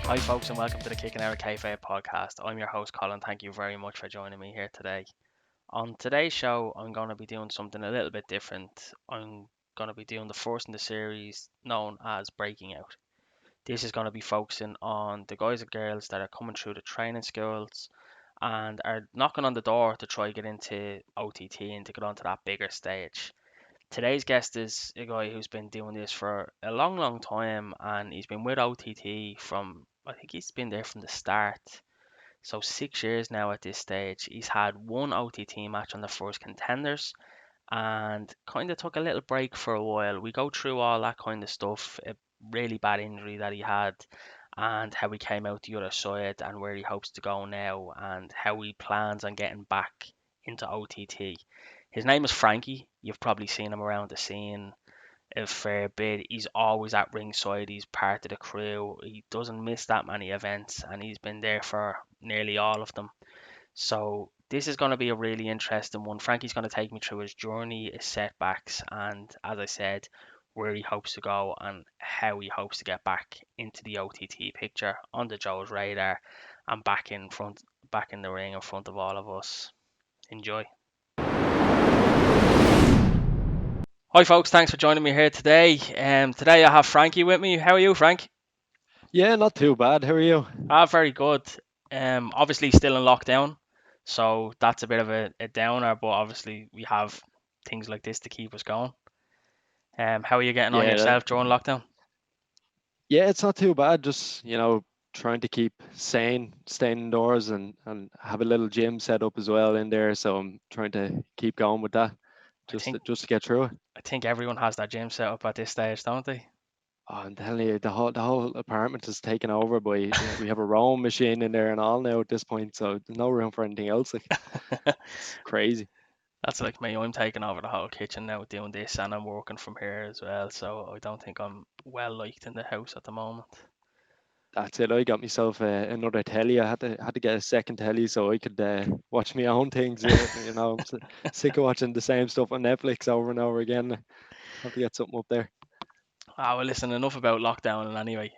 Hi, folks, and welcome to the Kicking Out of Kayfabe podcast. I'm your host, Colin. Thank you very much for joining me here today. On today's show, I'm going to be doing something a little bit different. I'm going to be doing the first in the series known as Breaking Out. This is going to be focusing on the guys and girls that are coming through the training schools and are knocking on the door to try get into OTT and to get onto that bigger stage. Today's guest is a guy who's been doing this for a long, long time, and he's been with OTT from, I think he's been there from the start. So 6 years now at this stage. He's had one OTT match on the first contenders and kind of took a little break for a while. We go through all that kind of stuff, a really bad injury that he had, and how he came out the other side, and where he hopes to go now, and how he plans on getting back into OTT. His name is Frankie. You've probably seen him around the scene a fair bit. He's always at ringside. He's part of the crew. He doesn't miss that many events, and he's been there for nearly all of them. So this is going to be a really interesting one. Frankie's going to take me through his journey, his setbacks, and as I said, where he hopes to go and how he hopes to get back into the OTT picture, onto Joe's radar, and back in the ring in front of all of us. Enjoy. Hi folks, thanks for joining me here today. Today I have Frankie with me. How are you, Frank? Yeah, not too bad. How are you? Very good. Obviously still in lockdown, so that's a bit of a downer, but obviously we have things like this to keep us going. How are you getting on Yeah, yourself during lockdown? yeah, it's not too bad. Just trying to keep sane, staying indoors, and have a little gym set up as well in there. So I'm trying to keep going with that, I think just to get through it. I think everyone has their gym set up at this stage, don't they? Oh, I'm telling you, the whole apartment is taken over by we have a rowing machine in there and all now at this point. So there's no room for anything else. Like it's crazy. That's like me. I'm taking over the whole kitchen now doing this, and I'm working from here as well. So I don't think I'm well liked in the house at the moment. That's it. I got myself another telly. I had to get a second telly so I could watch my own things. I'm sick of watching the same stuff on Netflix over and over again. Have to get something up there. Ah, well, listen, enough about lockdown anyway.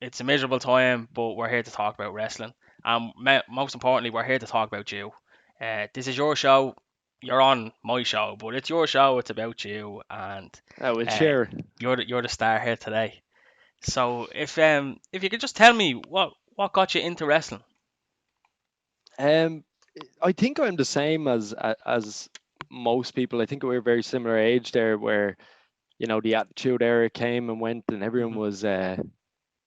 It's a miserable time, but we're here to talk about wrestling. And most importantly, we're here to talk about you. This is your show. You're on my show, but it's your show. It's about you, and I will uh, share. you're the star here today. So if you could just tell me what got you into wrestling. Um, I think I'm the same as most people. I think we're very similar age there, where the Attitude Era came and went, and everyone Hmm.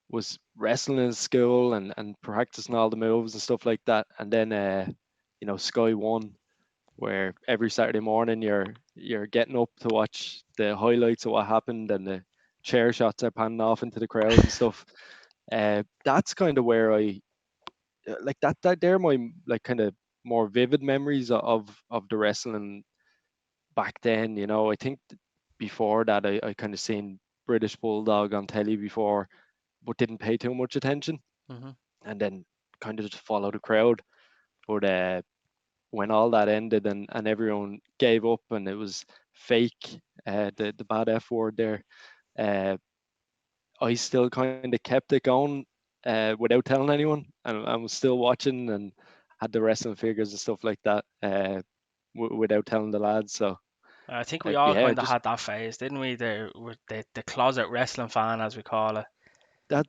was wrestling in school and practicing all the moves and stuff like that. And then Sky One, where every Saturday morning you're getting up to watch the highlights of what happened, and the chair shots are panning off into the crowd and stuff. That's kind of where I like that they're my like kind of more vivid memories of the wrestling back then. I think before that I kind of seen British Bulldog on telly before, but didn't pay too much attention, Hmm. and then kind of just follow the crowd. But when all that ended and everyone gave up and it was fake, the bad F word there, uh, I still kind of kept it going without telling anyone, and I was still watching and had the wrestling figures and stuff like that without telling the lads. So I think we all yeah, kind of just had that phase, didn't we? The closet wrestling fan, as we call it.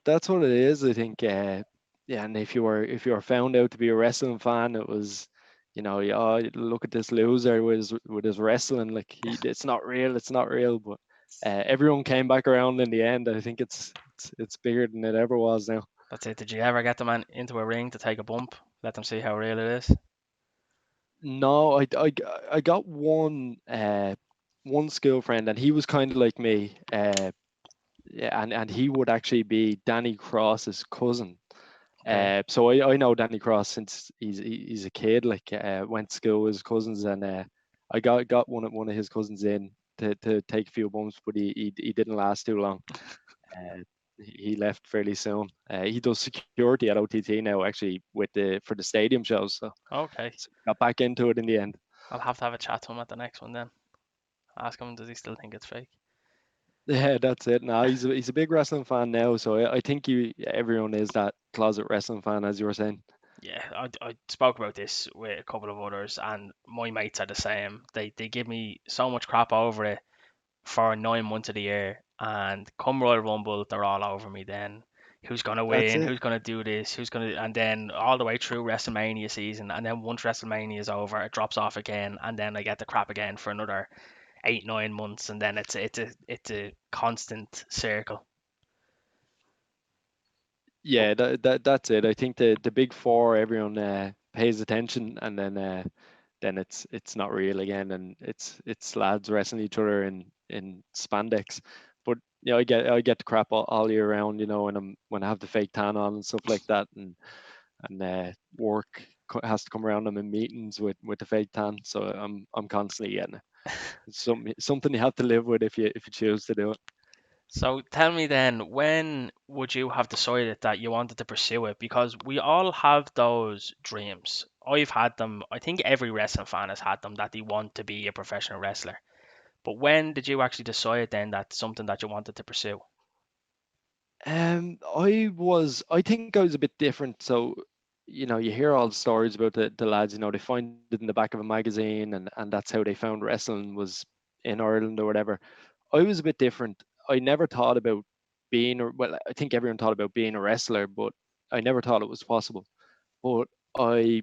that's what it is. I think. Yeah, and if you were found out to be a wrestling fan, it was, yeah, oh, look at this loser with his wrestling. Like it's not real. It's not real. But everyone came back around in the end. I think it's bigger than it ever was now. That's it. Did you ever get the man into a ring to take a bump? Let them see how real it is. No, I got one school friend, and he was kind of like me. Yeah, and he would actually be Danny Cross's cousin. Okay. So I know Danny Cross since he's a kid. Like went to school with his cousins, and I got one of his cousins in to take a few bumps, but he didn't last too long. Uh, he left fairly soon. He does security at OTT now, actually, for the stadium shows. So, Okay. so got back into it in the end. I'll have to have a chat to him at the next one then. Ask him, does he still think it's fake? Yeah, that's it. Now he's a big wrestling fan now, so I think everyone is that closet wrestling fan, as you were saying. Yeah, I spoke about this with a couple of others, and my mates are the same. They give me so much crap over it for 9 months of the year, and come Royal Rumble, they're all over me. Then who's gonna That's win? it. Who's gonna do this? Who's gonna? And then all the way through WrestleMania season, and then once WrestleMania is over, it drops off again, and then I get the crap again for another 8 9 months, and then it's a constant circle. But Yeah, that's it. I think the big four, everyone pays attention, and then it's not real again, and it's lads wrestling each other in spandex. But I get the crap all year round, when I have the fake tan on and stuff like that, and work has to come around. I'm in meetings with the fake tan, so I'm constantly getting it. It's something you have to live with if you choose to do it. So tell me then, when would you have decided that you wanted to pursue it? Because we all have those dreams. I've had them. I think every wrestling fan has had them that they want to be a professional wrestler. But when did you actually decide then that's something that you wanted to pursue? I think I was a bit different. So, you hear all the stories about the lads, they find it in the back of a magazine, and that's how they found wrestling was in Ireland or whatever. I was a bit different. I never thought about well, I think everyone thought about being a wrestler, but I never thought it was possible. But I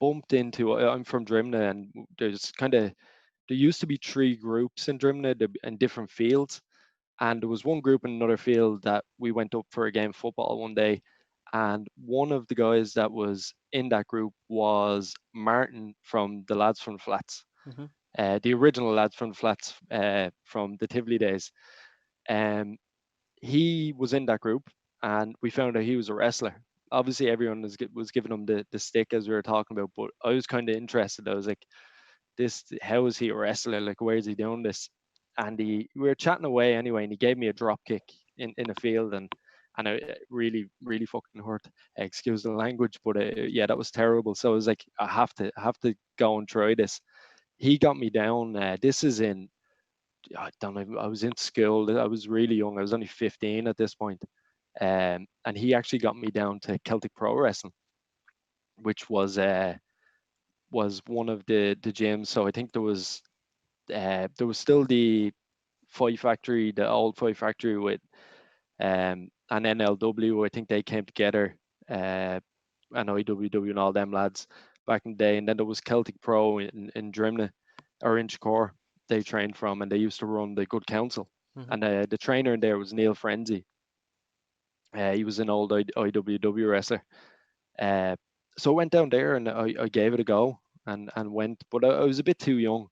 bumped into, I'm from Drimna, and there used to be three groups in Drimna in different fields, and there was one group in another field that we went up for a game of football one day, and one of the guys that was in that group was Martin from the lads from the flats, Hmm. the original lads from the flats, from the Tivoli days. um he was in that group, and we found out he was a wrestler. Obviously everyone was giving him the stick, as we were talking about, but I was kind of interested. I was like, this how is he a wrestler? Like, where is he doing this? And we were chatting away anyway, and he gave me a drop kick in a field, and it really really fucking hurt. Excuse the language, but yeah, that was terrible. So I was like, I have to go and try this. He got me down. This is in, I don't know. I was in school. I was really young. I was only 15 at this point. And he actually got me down to Celtic Pro Wrestling, which was one of the gyms. So I think there was still the Fight Factory, the old Fight Factory with and NLW. I think they came together, uh, and IWW and all them lads back in the day. And then there was Celtic Pro in Drimna or in Chicor they trained from, and they used to run the Good Council. Hmm. And the trainer in there was Neil Frenzy. He was an old IWW wrestler. Uh, so I went down there, and I gave it a go, and went, but I was a bit too young.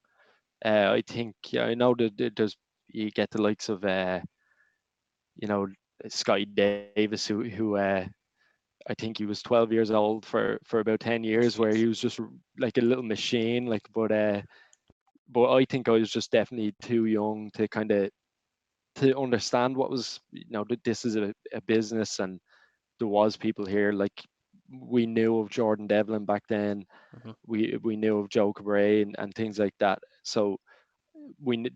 I think, yeah, I know that there's, you get the likes of you know Scotty Davis, who I think he was 12 years old for about 10 years, where he was just like a little machine. Like, but I think I was just definitely too young to understand what was, that this is a business, and there was people here. Like, we knew of Jordan Devlin back then. Hmm. We knew of Joe Cabray and things like that. So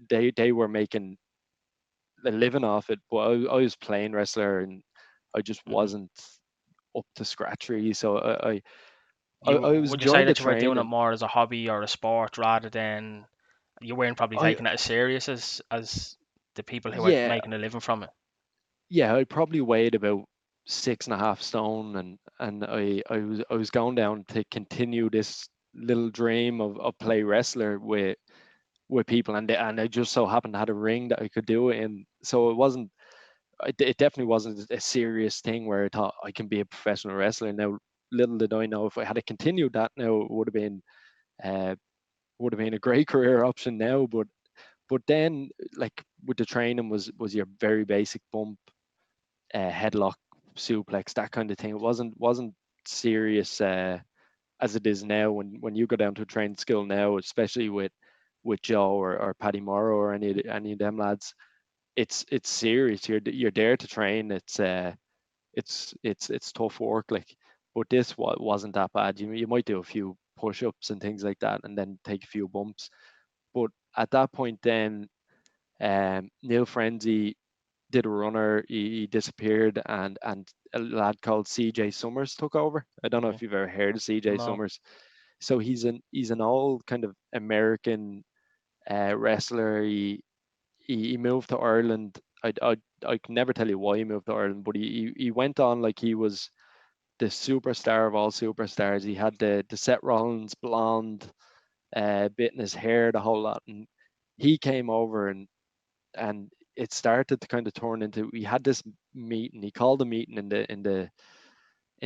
they were making a living off it, but I was playing wrestler, and I just Hmm. wasn't up to scratch really. So I was Would you say enjoying the that you were doing it training. more as a hobby or a sport rather than you weren't probably I taking it as serious as the people who are Yeah, making a living from it? yeah, I probably weighed about 6.5 stone, and I was going down to continue this little dream of play wrestler with people, and I just so happened to have a ring that I could do it in. So it definitely wasn't a serious thing where I thought I can be a professional wrestler. Now, little did I know, if I had continued that, now it uh, would have been a great career option now. But then, like, with the training, was your very basic bump, headlock, suplex, that kind of thing. It wasn't serious, as it is now. When you go down to a training school now, especially with Joe or Paddy Morrow or any of them lads, it's serious. You're there to train. It's tough work. Like, but this wasn't that bad. You might do a few push-ups and things like that, and then take a few bumps. But at that point, then Neil Frenzy did a runner, he disappeared, and a lad called CJ Summers took over. I don't know Hmm. if you've ever heard of CJ No. Summers. So he's an old kind of American wrestler. He moved to Ireland. I can never tell you why he moved to Ireland, but he went on like he was the superstar of all superstars. He had the Seth Rollins blonde bit in his hair, the whole lot, and he came over and it started to kind of turn into. We had this meeting. He called a meeting in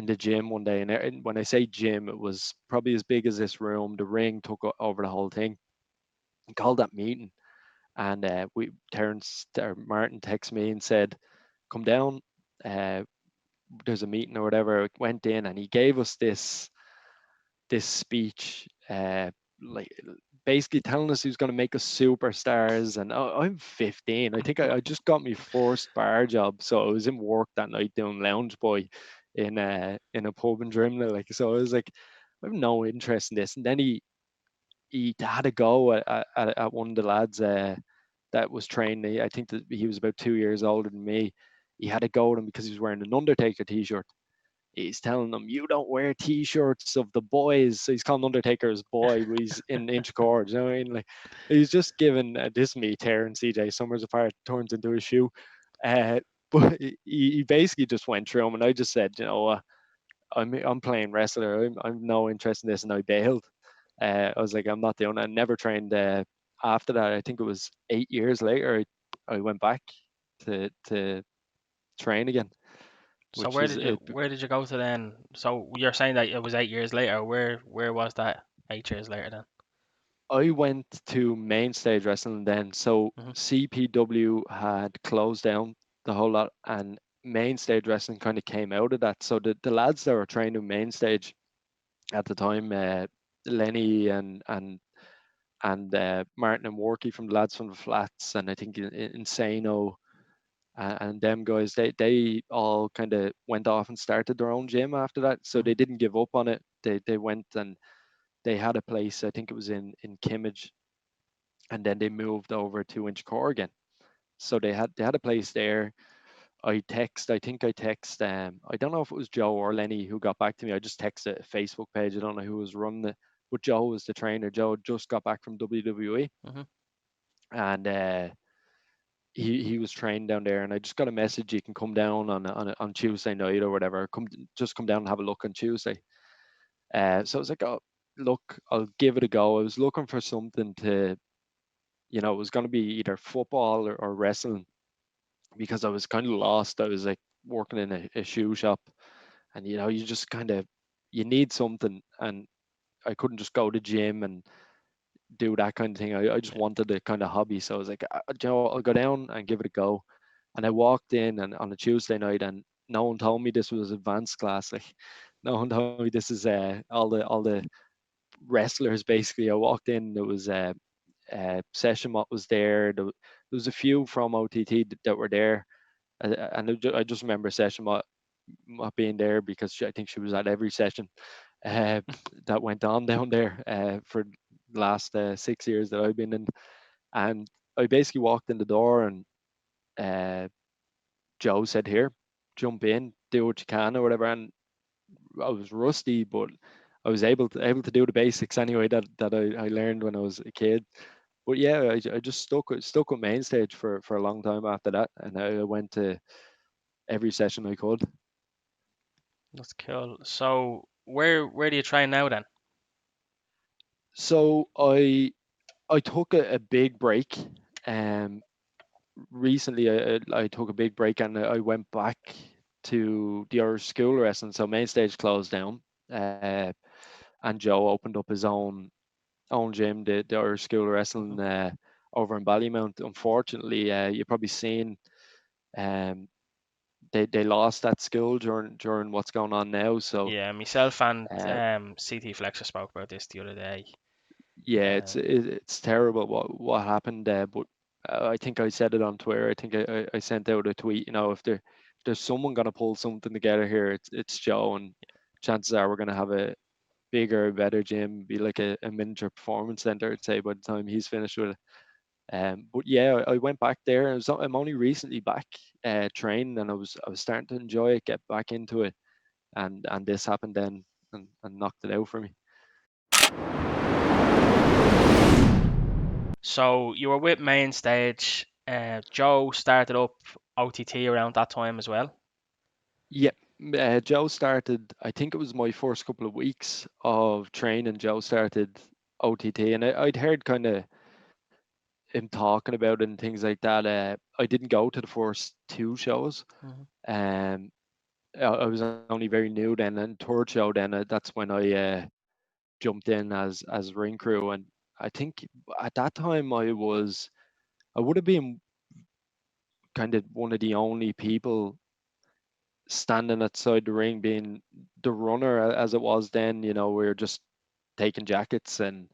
the gym one day, and when I say gym, it was probably as big as this room. The ring took over the whole thing. He called that meeting, and we Terrence or Martin texted me and said, "Come down. Uh, there's a meeting or whatever." I went in, and he gave us this speech, like basically telling us he was going to make us superstars. And I'm 15. I think I just got my first bar job, so I was in work that night doing lounge boy in a pub in Drimnagh. Like, so I was like, I have no interest in this. And then he had a go at one of the lads that was training. I think that he was about 2 years older than me. He had a go at him because he was wearing an Undertaker t-shirt. He's telling them, "You don't wear t-shirts of the boys." So he's calling Undertaker his boy, but he's in inch cords. You know what I mean? Like, he's just giving this me tearing CJ Summers apart, turns into a shoe. Uh, but he basically just went through him, and I just said, I'm playing wrestler. I'm no interest in this, and I bailed. I was like, I'm not doing it. I never trained. After that, I think it was 8 years later, I went back to train again, So which was it. where did you go to then? So you're saying that it was 8 years later. Where was that 8 years later then? I went to main stage wrestling then. So Hmm. CPW had closed down the whole lot, and main stage wrestling kind of came out of that. So the lads that were training in main stage at the time, Lenny and Martin and Worky from the lads from the flats, and I think Insano and them guys, they all kind of went off and started their own gym after that. So Hmm. they didn't give up on it. They went and they had a place. I think it was in Kimmage, and then they moved over to Inchicore again. So they had a place there. I don't know if it was Joe or Lenny who got back to me. I just texted a Facebook page. I don't know who was running it, but Joe was the trainer. Joe just got back from WWE, Hmm. and he was trained down there. And I just got a message, you can come down on Tuesday night or whatever. Come down and have a look on Tuesday. So I was like, oh, look, I'll give it a go. I was looking for something to, it was going to be either football or wrestling, because I was kind of lost. I was like working in a shoe shop, and you just kind of you need something, and I couldn't just go to gym and do that kind of thing. I just Yeah. wanted a kind of hobby, so I was like, I'll go down and give it a go. And I walked in and on a Tuesday night, and no one told me this was advanced class. Like, no one told me this is all the wrestlers basically. I walked in, there was Session What was there. There was a few from OTT that were there, and I just remember Session What being there because I think she was at every session uh, that went on down there for the last 6 years that I've been in. And I basically walked in the door, and uh, Joe said, "Here, jump in, do what you can or whatever." And I was rusty, but I was able to do the basics anyway that I learned when I was a kid. But yeah, I just stuck with main stage for a long time after that, and I went to every session I could. That's cool. So where do you train now then? So I took a big break. Um, Recently I took a big break, and I went back to the Irish school wrestling. So main stage closed down, uh, and Joe opened up his own gym, the Irish school Hmm. wrestling over in Ballymount. Unfortunately, you probably seen um, they lost that school during what's going on now. So Yeah, myself and uh, CT Flexer spoke about this the other day. yeah, Uh, it's terrible what happened there. But I think I said it on Twitter. I think I sent out a tweet. If there's someone gonna pull something together here, it's Joe, and chances are we're gonna have a bigger, better gym, be like a miniature performance center. I'd say by the time he's finished with it. But yeah, I went back there. I'm only recently back training, and I was starting to enjoy it, get back into it, and this happened then and knocked it out for me. So you were with main stage. Joe started up OTT around that time as well. Yeah, Joe started. I think it was my first couple of weeks of training. Joe started OTT, and I'd heard kind of him talking about it and things like that. I didn't go to the first two shows. Mhm. Um, I was only very new then, and third show then that's when I jumped in as ring crew, and I think at that time I would have been kind of one of the only people standing outside the ring, being the runner as it was then. We were just taking jackets and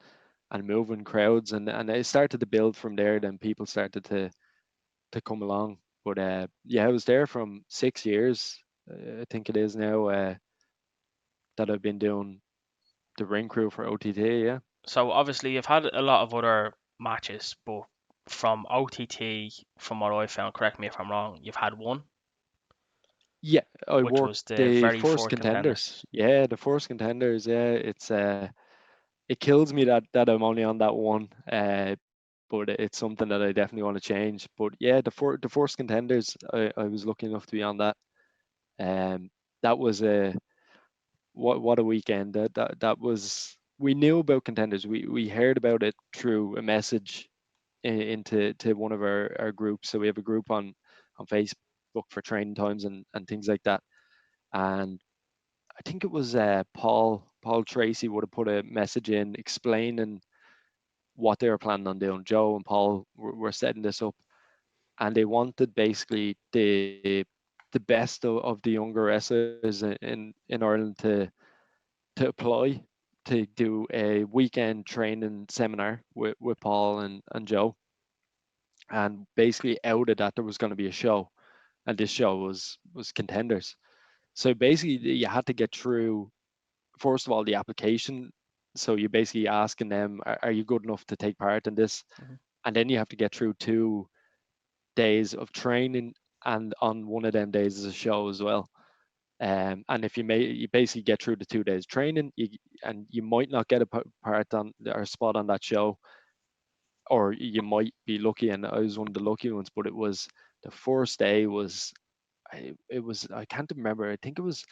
moving crowds, and it started to build from there. Then people started to come along. But yeah, I was there from 6 years. I think it is now that I've been doing the ring crew for OTT. Yeah, So obviously you've had a lot of other matches, but from OTT, from what I found, correct me if I'm wrong, you've had one, yeah. I which worked was the the very first first contenders. contenders. Yeah, the first contenders. Yeah, it kills me that I'm only on that one. But it's something that I definitely want to change. But yeah, the first contenders, I was lucky enough to be on that. Um, that was a what a weekend. That was, we knew about contenders. We heard about it through a message into to one of our groups. So we have a group on Facebook for training times and things like that. And I think it was Paul Tracy would have put a message in explaining what they were planning on doing. Joe and Paul were setting this up, and they wanted basically the best of the younger wrestlers in Ireland to apply to do a weekend training seminar with Paul and Joe. And basically out of that there was going to be a show, and this show was contenders. So basically you had to get through, first of all, the application. So you're basically asking them, are you good enough to take part in this? Mhm. And then you have to get through 2 days of training, and on one of them days is a show as well. And if you basically get through the 2 days training, and you might not get a part on or spot on that show, or you might be lucky. And I was one of the lucky ones. But it was, the first day was, it was, I can't remember. I think it was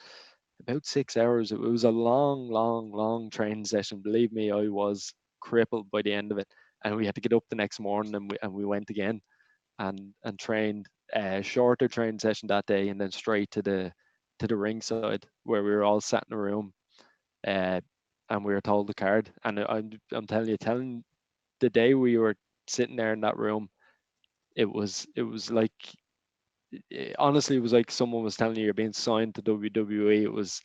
about 6 hours. It was a long, long, long training session. Believe me, I was crippled by the end of it. And we had to get up the next morning, and we went again and trained a shorter training session that day, and then straight to the ringside where we were all sat in a room, uh, and we were told the card. And I'm telling you, telling the day we were sitting there in that room, it was like, honestly, it was like someone was telling you you're being signed to WWE. It was,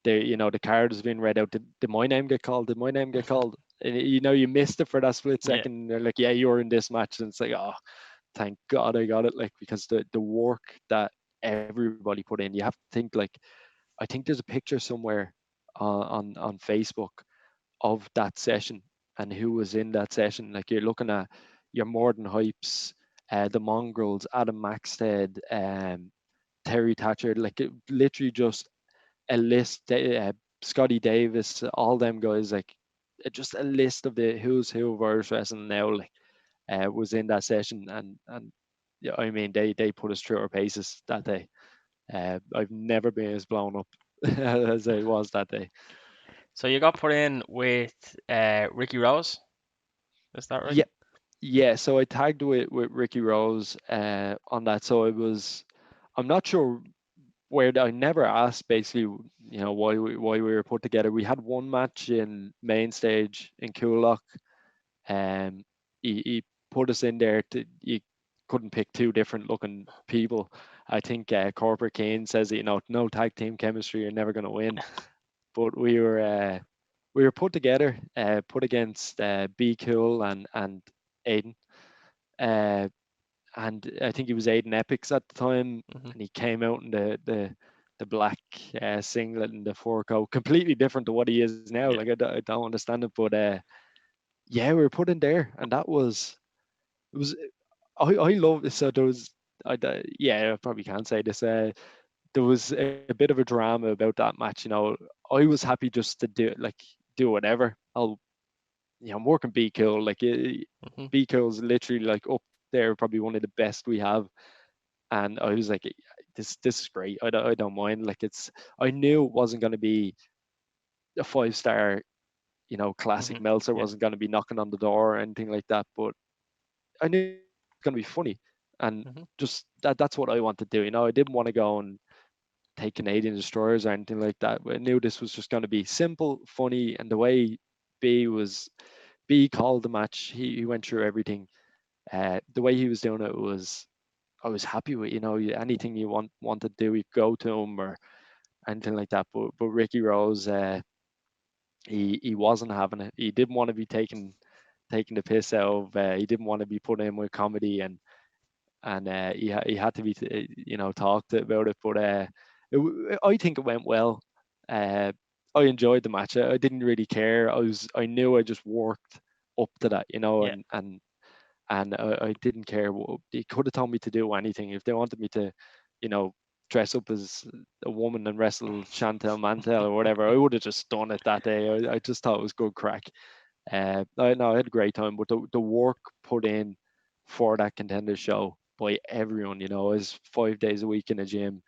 the card was being read out. Did my name get called? Did my name get called? And you missed it for that split Yeah. second. And they're like, yeah, you're in this match. And it's like, oh, thank God I got it. Like, because the work that everybody put in, you have to think, like, I think there's a picture somewhere on Facebook of that session and who was in that session. Like, you're looking at your Morden Hypes, the Mongrels, Adam Maxted, Terry Thatcher, like literally just a list. Scotty Davis, all them guys, like just a list of the who's who of Irish wrestling now. Like, was in that session, and yeah, I mean, they put us through our paces that day. I've never been as blown up as I was that day. So you got put in with Ricky Rose, is that right? Yeah, yeah. So I tagged with Ricky Rose on that. So it was, I'm not sure I never asked basically, why we were put together. We had one match in main stage in Coolock. Um, he put us in there. You couldn't pick two different looking people. I think Corporate Kane says that, no tag team chemistry, you're never going to win. But we were put together, put against Be Cool and Aiden. Uh, and I think he was Aiden Epics at the time, Hmm. and he came out in the black singlet and the fur coat, completely different to what he is now. Like, Yeah. I don't understand it, but yeah, we were put in there, and that was. it was I love this. So there was yeah, I probably can't say this. There was a bit of a drama about that match. I was happy just to do whatever. I'm working Be Cool. Hmm. Be Cool's literally like up there, probably one of the best we have. And I was like, this is great. I don't mind. I knew it wasn't going to be a 5 star, classic Hmm. Meltzer Yeah. wasn't going to be knocking on the door or anything like that. But I knew it was going to be funny, and Hmm. just that's what I wanted to do. I didn't want to go and take Canadian destroyers or anything like that. I knew this was just going to be simple, funny, and the way B was B called the match. He went through everything. The way he was doing it was I was happy with. Anything you wanted to do, you go to him or anything like that. But Ricky Rose, he wasn't having it. He didn't want to be taking the piss out of. He didn't want to be put in with comedy, and he had to be talked about it. But I think it went well. Uh, I enjoyed the match. I didn't really care. I knew I just worked up to that, Yeah. and I didn't care. They could have told me to do anything if they wanted me to, you know, dress up as a woman and wrestle Chantel Mantel or whatever. I would have just done it that day. I just thought it was good crack. I had a great time, but the work put in for that contender show by everyone, I was 5 days a week in a gym,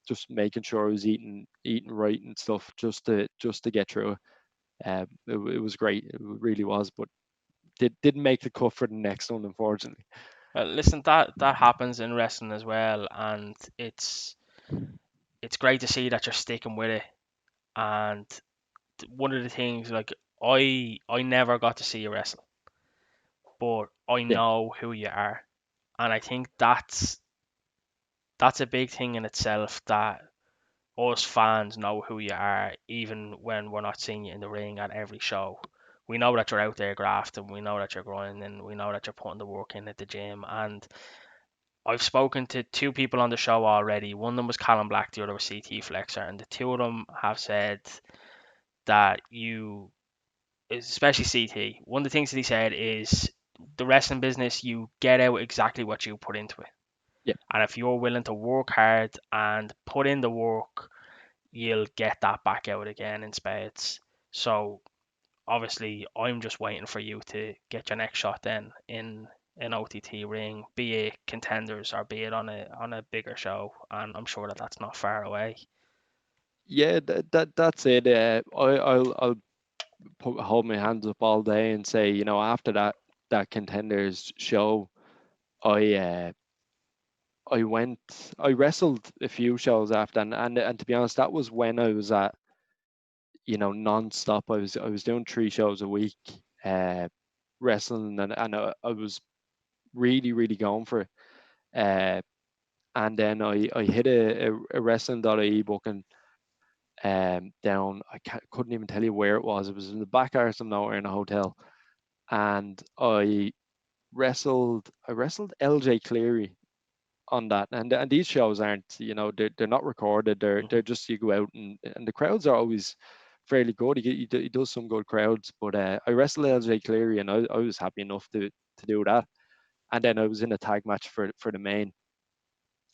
just making sure I was eating right and stuff, just to get through it. It was great, it really was, but didn't make the cut for the next one, unfortunately. Listen, that happens in wrestling as well, and it's great to see that you're sticking with it. And one of the things, like, I never got to see you wrestle, but I Yeah, know who you are, and I think that's a big thing in itself, that us fans know who you are, even when we're not seeing you in the ring at every show. We know that you're out there grafting, we know that you're grinding, and we know that you're putting the work in at the gym. And I've spoken to two people on the show already. One of them was Callum Black, the other was CT Flexer, and the two of them have said that you, especially CT, one of the things that he said is the wrestling business, you get out exactly what you put into it. yeah, And if you're willing to work hard and put in the work, you'll get that back out again in spades. So obviously, I'm just waiting for you to get your next shot then in an OTT ring, be it contenders or be it on a bigger show, and I'm sure that that's not far away. yeah. That's it. I'll hold my hands up all day and say, after that contenders show, I uh, I wrestled a few shows after, and to be honest, that was when I was at, non-stop. I was doing 3 shows a week, uh, wrestling, and I was really, really going for it. Uh, and then I hit a wrestling.ie booking down. Couldn't even tell you where it was. It was in the back arse of nowhere in a hotel, and I wrestled LJ Cleary on that. And these shows aren't, they're not recorded. They're Hmm. just, you go out, and the crowds are always fairly good. He does some good crowds. But I wrestled LJ Cleary, and I was happy enough to do that. And then I was in a tag match for the main,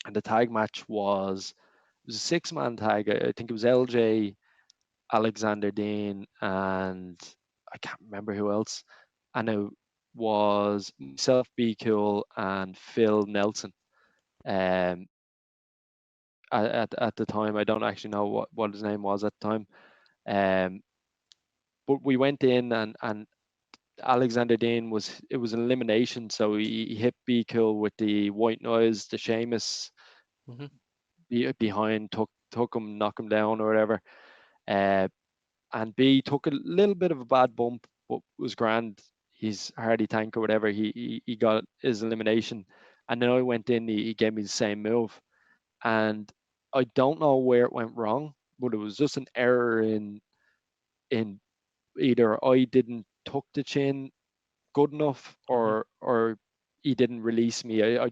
and the tag match was a 6-man tag. I think it was LJ, Alexander Dean, and I can't remember who else. And it was myself, Be Cool, and Phil Nelson. Um, at the time, I don't actually know what his name was at the time. Um, but we went in, and Alexander Dean it was an elimination, so he hit Be Cool with the white noise, the Sheamus Hmm. behind, took him, knock him down or whatever. Uh, and B took a little bit of a bad bump, but was grand. He's hardy tank or whatever. He got his elimination, and then I went in. He gave me the same move, and I don't know where it went wrong, but it was just an error in either I didn't tuck the chin good enough, Hmm. or he didn't release me. I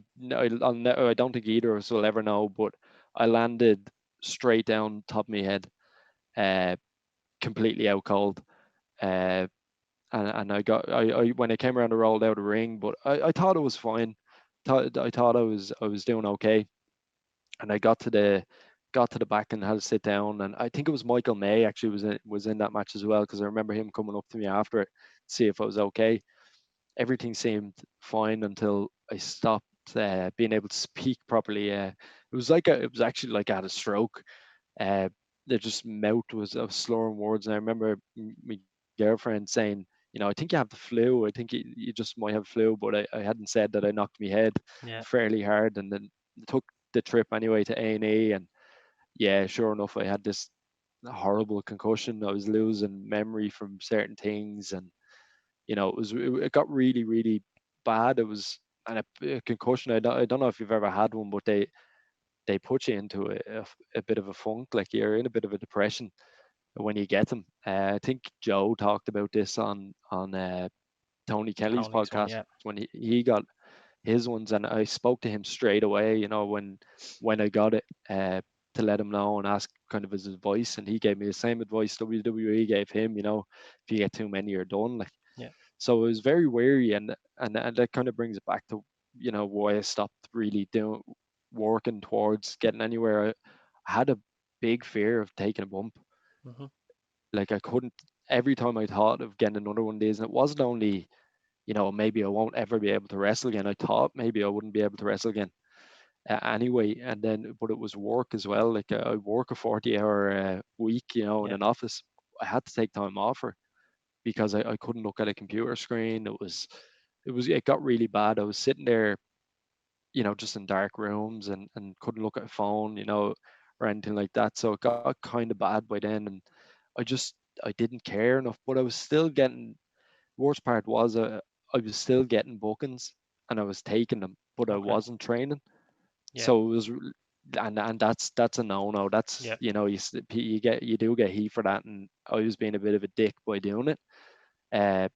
don't think either of us will ever know, but I landed straight down top of my head, uh, completely out cold. Uh, and I when I came around, I rolled out of the ring, but I thought it was fine. I thought I was doing okay, and I got to the back and had to sit down, and I think it was Michael May actually was in that match as well, because I remember him coming up to me after it to see if I was okay. Everything seemed fine until I stopped being able to speak properly. It was actually like I had a stroke. Uh, the just mouth was slurring words, and I remember my girlfriend saying, I think you have the flu. I think you just might have flu, but I hadn't said that I knocked my head Yeah. fairly hard, and then took the trip anyway to A&E, and yeah, sure enough, I had this horrible concussion. I was losing memory from certain things, and it got really, really bad. It was and a concussion. I don't know if you've ever had one, but they put you into a bit of a funk, like you're in a bit of a depression when you get them. I think Joe talked about this on Tony Kelly's Tony's one, podcast yeah. when he got his ones, and I spoke to him straight away. When I got it, to let him know and ask kind of his advice, and he gave me the same advice WWE gave him. If you get too many, you're done. Like, Yeah. so I was very wary, and that kind of brings it back to why I stopped really doing working towards getting anywhere. I had a big fear of taking a bump. Hmm. Like, I couldn't. Every time I thought of getting another one of these, and it wasn't only maybe I won't ever be able to wrestle again. I thought maybe I wouldn't be able to wrestle again anyway, and then but it was work as well. Like, I work a 40-hour week, in Yeah. an office. I had to take time off for because I couldn't look at a computer screen. It got really bad. I was sitting there, just in dark rooms, and couldn't look at a phone, or anything like that. So it got kind of bad by then, and I didn't care enough. But I was still getting. Worst part was, I was still getting bookings, and I was taking them, but I Okay. wasn't training. Yeah. So it was, and that's a no no. Yeah. You do get heat for that, and I was being a bit of a dick by doing it. Uh,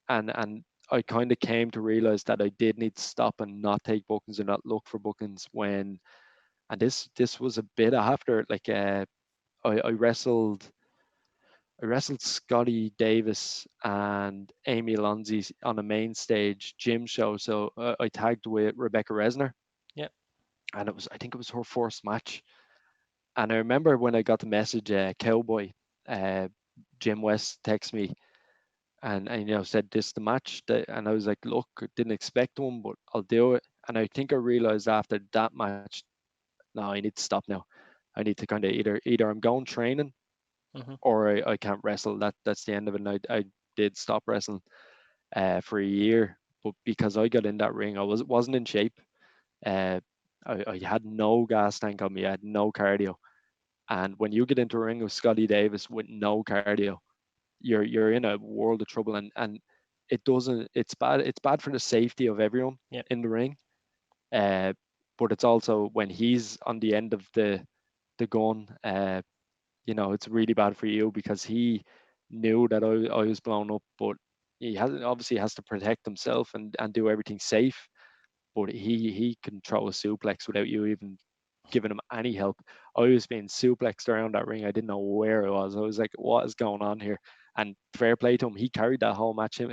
and I kind of came to realize that I did need to stop and not take bookings or not look for bookings when, and this was a bit after, like, I wrestled Scotty Davis and Amy Alonzi on a main stage gym show. So I tagged with Rebecca Resner, Yeah. and I think it was her first match. And I remember when I got the message, Cowboy, uh, Jim West texted me, and said this the match, and I was like, look, I didn't expect one, but I'll do it. And I think I realized after that match, no, I need to stop now. I need to kind of either I'm going training, Hmm. or I can't wrestle. That's the end of it. And I did stop wrestling for a year, but because I got in that ring, I wasn't in shape. Uh, I had no gas tank on me. I had no cardio. And when you get into a ring with Scotty Davis with no cardio, you're in a world of trouble. And it doesn't. It's bad. It's bad for the safety of everyone Yeah. in the ring. Uh, but it's also when he's on the end of the gun. It's really bad for you because he knew that I was blown up, but obviously has to protect himself and do everything safe. But he can throw a suplex without you even giving him any help. I was being suplexed around that ring. I didn't know where I was. I was like, what is going on here? And fair play to him. He carried that whole match. Him,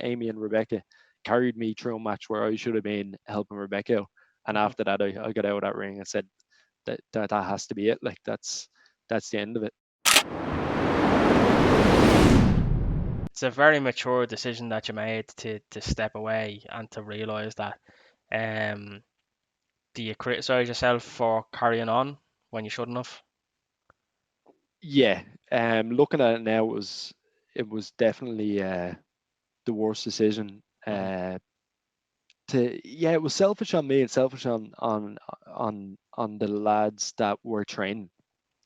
Amy, and Rebecca carried me through a match where I should have been helping Rebecca out. And Hmm. after that, I got out of that ring and said that has to be it. Like, that's the end of it. It's a very mature decision that you made to step away and to realize that. Um, do you criticize yourself for carrying on when you shouldn't have? Yeah, looking at it now, it was definitely the worst decision. Hmm. It was selfish on me and selfish on the lads that were training.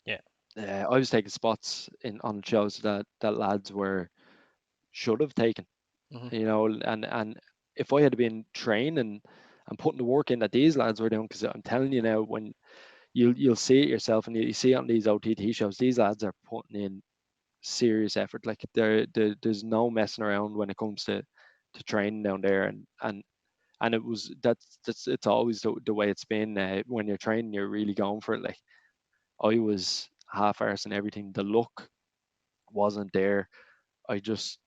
Yeah. I was taking spots on shows that lads were should have taken, Hmm. and if I had been training and putting the work in that these lads were doing, because I'm telling you now, when you'll see it yourself, and you see it on these OTT shows, these lads are putting in serious effort. Like, there's no messing around when it comes to training down there, and that's it's always the way it's been. When you're training, you're really going for it. Like, I was half arse and everything. The look wasn't there. I just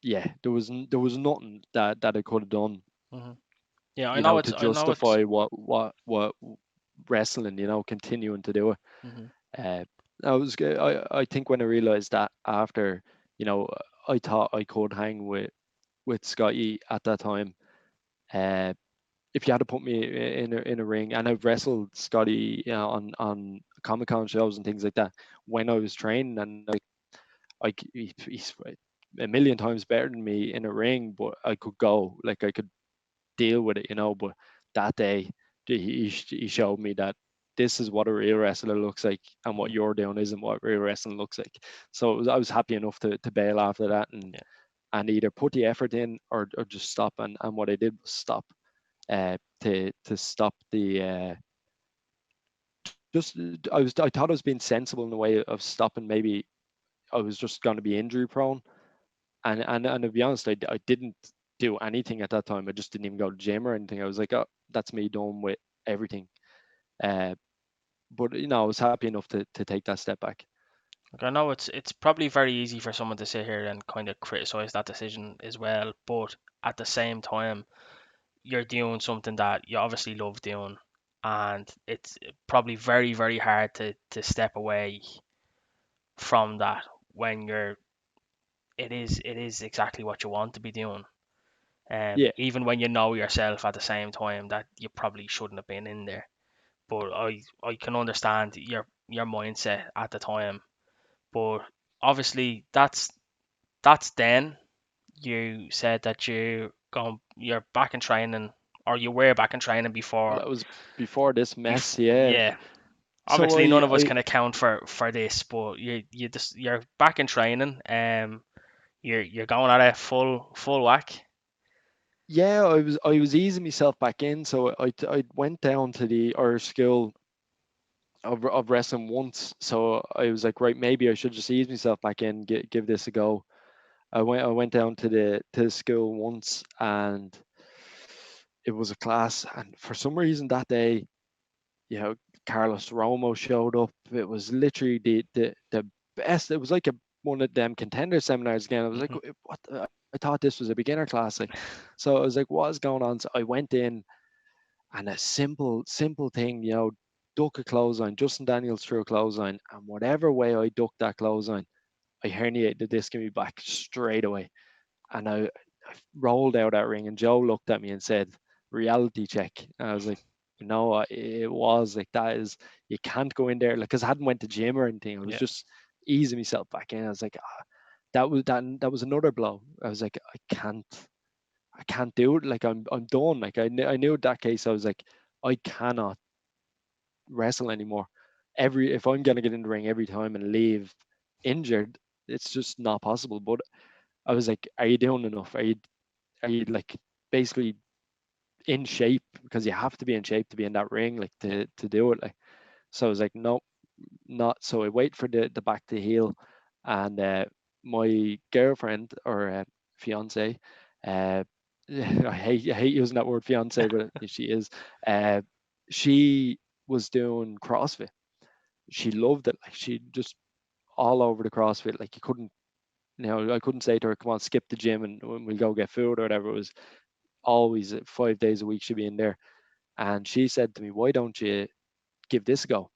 yeah, there was nothing that I could have done, Hmm. Yeah, you know, to I know it's. justify what wrestling, you know, continuing to do it. Hmm. Uh, I think when I realized that after, you know, I thought I could hang with Scotty at that time. Uh, if you had to put me in a ring, and I've wrestled Scotty, you know, on Comic Con shows and things like that when I was training, and he's a million times better than me in a ring, but I could go, like I could deal with it, you know. But that day, he showed me that this is what a real wrestler looks like, and what Hmm. you're doing isn't what real wrestling looks like. So I was happy enough to bail after that, Yeah. and either put the effort in, or just stop. And what I did was stop, to stop the just I thought I was being sensible in the way of stopping. Maybe I was just going to be injury prone, and to be honest, I didn't do anything at that time. I just didn't even go to the gym or anything. I was like, oh, that's me done with everything. Uh, but you know, I was happy enough to take that step back. Like, I know it's probably very easy for someone to sit here and kind of criticize that decision as well, but at the same time, you're doing something that you obviously love doing, and it's probably very, very hard to step away from that when it is exactly what you want to be doing. Yeah, Even when you know yourself at the same time that you probably shouldn't have been in there. But I can understand your mindset at the time. But obviously that's then. You said that you're back in training, or you were back in training well, before. that was before this mess. Yeah. Yeah. So Obviously, none of us can account for this, but you're back in training. You're going at it full whack. yeah, I was easing myself back in. So I went down to the Irish school of wrestling once. So I was like, right, maybe I should just ease myself back in, give this a go. I went down to the school once, and it was a class, and for some reason that day, you know, Carlos Romo showed up. It was literally the best. It was like one of them contender seminars again. I was like, Hmm. what? I thought this was a beginner class. Like, so I was like, what is going on? So I went in, and a simple thing, you know, duck a clothesline. Justin Daniels threw a clothesline, and whatever way I ducked that clothesline, I herniated the disc in my back straight away. And I rolled out that ring, and Joe looked at me and said, reality check. And I was like, no, it was like, that is, you can't go in there, like, because I hadn't went to gym or anything. I was Yeah. just easing myself back in. I was like, that was another blow. I was like, I can't do it. Like, I'm done. Like, I knew in that case, I was like, I cannot wrestle anymore. If I'm gonna get in the ring every time and leave injured, it's just not possible. But I was like, are you doing enough? Are you like basically in shape? Because you have to be in shape to be in that ring, like, to do it. Like, so I was like, no, not. So I wait for the back to heal, and my girlfriend, or fiance, uh, I hate using that word fiance, but she is. Uh, she was doing CrossFit. She loved it. Like, she just all over the CrossFit. Like, you couldn't, you know, I couldn't say to her, come on, skip the gym and we'll go get food or whatever. It was always 5 days a week she'd be in there. And she said to me, why don't you give this a go?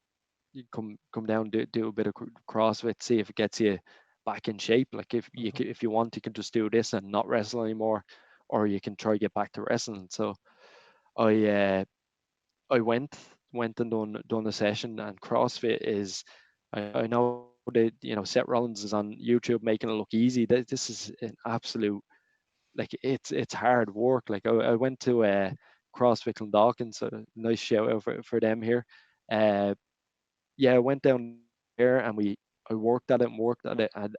You come down, do a bit of CrossFit, see if it gets you back in shape. Like, Hmm. if you want, you can just do this and not wrestle anymore, or you can try get back to wrestling. So I I went and done a session. And CrossFit is, I know that, you know, Seth Rollins is on YouTube making it look easy. This is an absolute, like, it's hard work. Like, I went to CrossFit and Dawkins, so nice shout out for them here. Uh, yeah, I went down there, and I worked at it and worked at it, and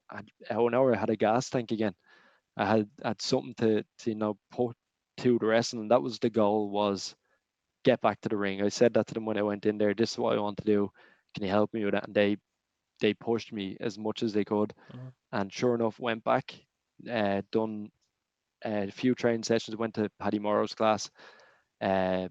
out an hour I had a gas tank again. I had something to, you know, put to the wrestling. That was the goal, was get back to the ring. I said that to them when I went in there. This is what I want to do. Can you help me with that? And they pushed me as much as they could. Hmm. And sure enough, went back, done a few training sessions. Went to Paddy Morrow's class, uh,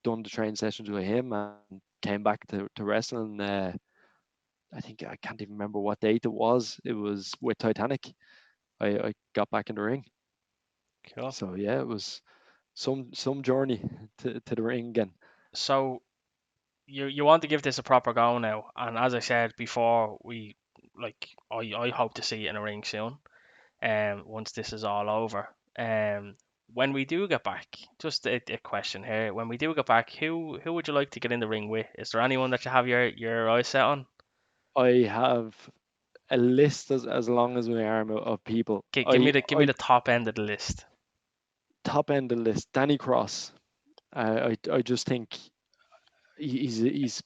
done the training sessions with him, and came back to wrestling. I think, I can't even remember what date it was. It was with Titanic. I got back in the ring. Cool. So yeah, it was some journey to the ring again. So you want to give this a proper go now, and as I said before, we like I hope to see you in a ring soon. Once this is all over. When we do get back, just a question here. When we do get back, who would you like to get in the ring with? Is there anyone that you have your eyes set on? I have a list as long as my arm of people. Give me I the top end of the list. top end of the list. Danny Cross. I just think he's he's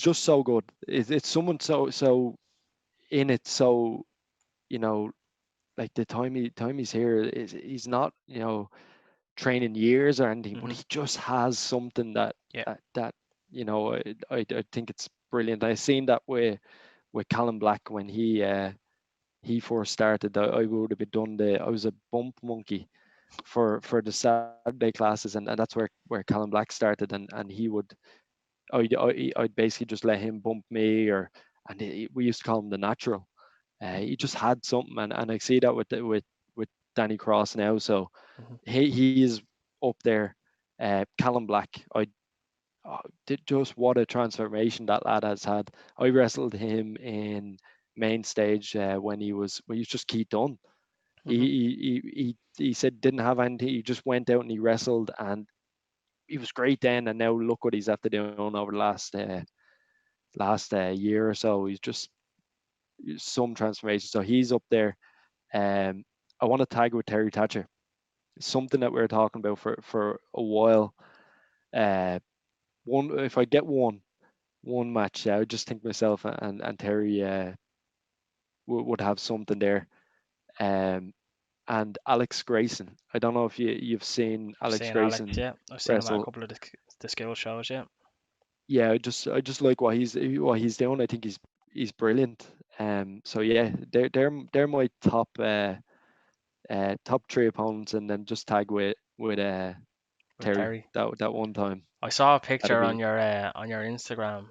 just so good. It's someone so in it. So you know, like the time he's here is he's not training years or anything, but Hmm. he just has something Yeah. that I think it's brilliant. I seen that with Callum Black when he first started. I would have been done the I was a bump monkey for the Saturday classes, and that's where Callum Black started, and he would I'd basically just let him bump me, or we used to call him the natural. He just had something, and I see that with Danny Cross now. So Hmm. he is up there. Callum Black, I did just what a transformation that lad has had. I wrestled him in main stage when he was just Keith Dunn. Hmm. He said didn't have anything. He just went out and he wrestled, and he was great then. And now look what he's after doing over the last year or so. He's just some transformation. So he's up there. Um, I want to tag with Terry Thatcher. Something that we were talking about for a while. Uh, one if I get one match, I would just think myself and Terry would have something there. Um, and Alex Grayson. I don't know if you've seen I've Alex seen Alex, Grayson yeah. I've seen him at a wrestle. couple of the skill shows, yeah. Yeah, I just like what he's doing. I think he's brilliant. So yeah, they're my top three opponents, and then just tag with With Terry Terry. that one time. I saw a That'd picture be on your Instagram.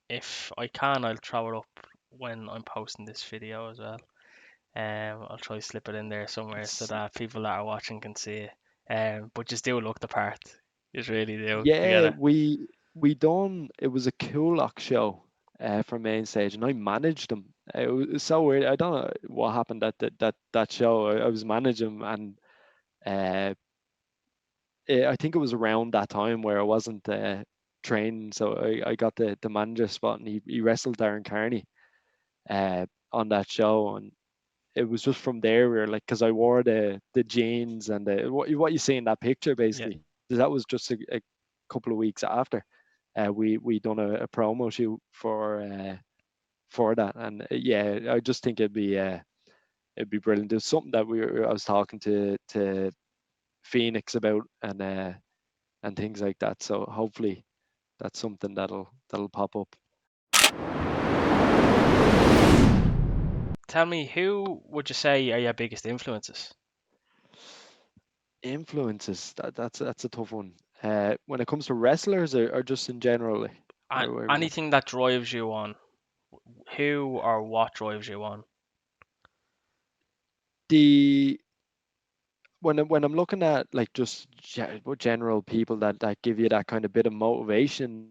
If I can, I'll throw it up when I'm posting this video as well. I'll try to slip it in there somewhere so it's that people that are watching can see it. But just do look the part. Just really do to get yeah, it. we done it was a KOOK show from main stage, and I managed them. It was so weird. I don't know what happened at that show. I was managing them, and uh, I think it was around that time where I wasn't training, so I got the manager spot, and he wrestled Darren Carney on that show, and it was just from there we were like, because I wore the jeans and what you see in that picture Yeah. basically. That was just a couple of weeks after we done a promo shoot for that, and yeah, I just think it'd be brilliant. There's something that I was talking to Phoenix about, and things like that. So hopefully that's something that'll pop up. Tell me, who would you say are your biggest influences? Influences, that's a tough one. When it comes to wrestlers, or just in general, where we going? Anything that drives you on, who or what drives you on? The when I'm looking at like just general people that give you that kind of bit of motivation,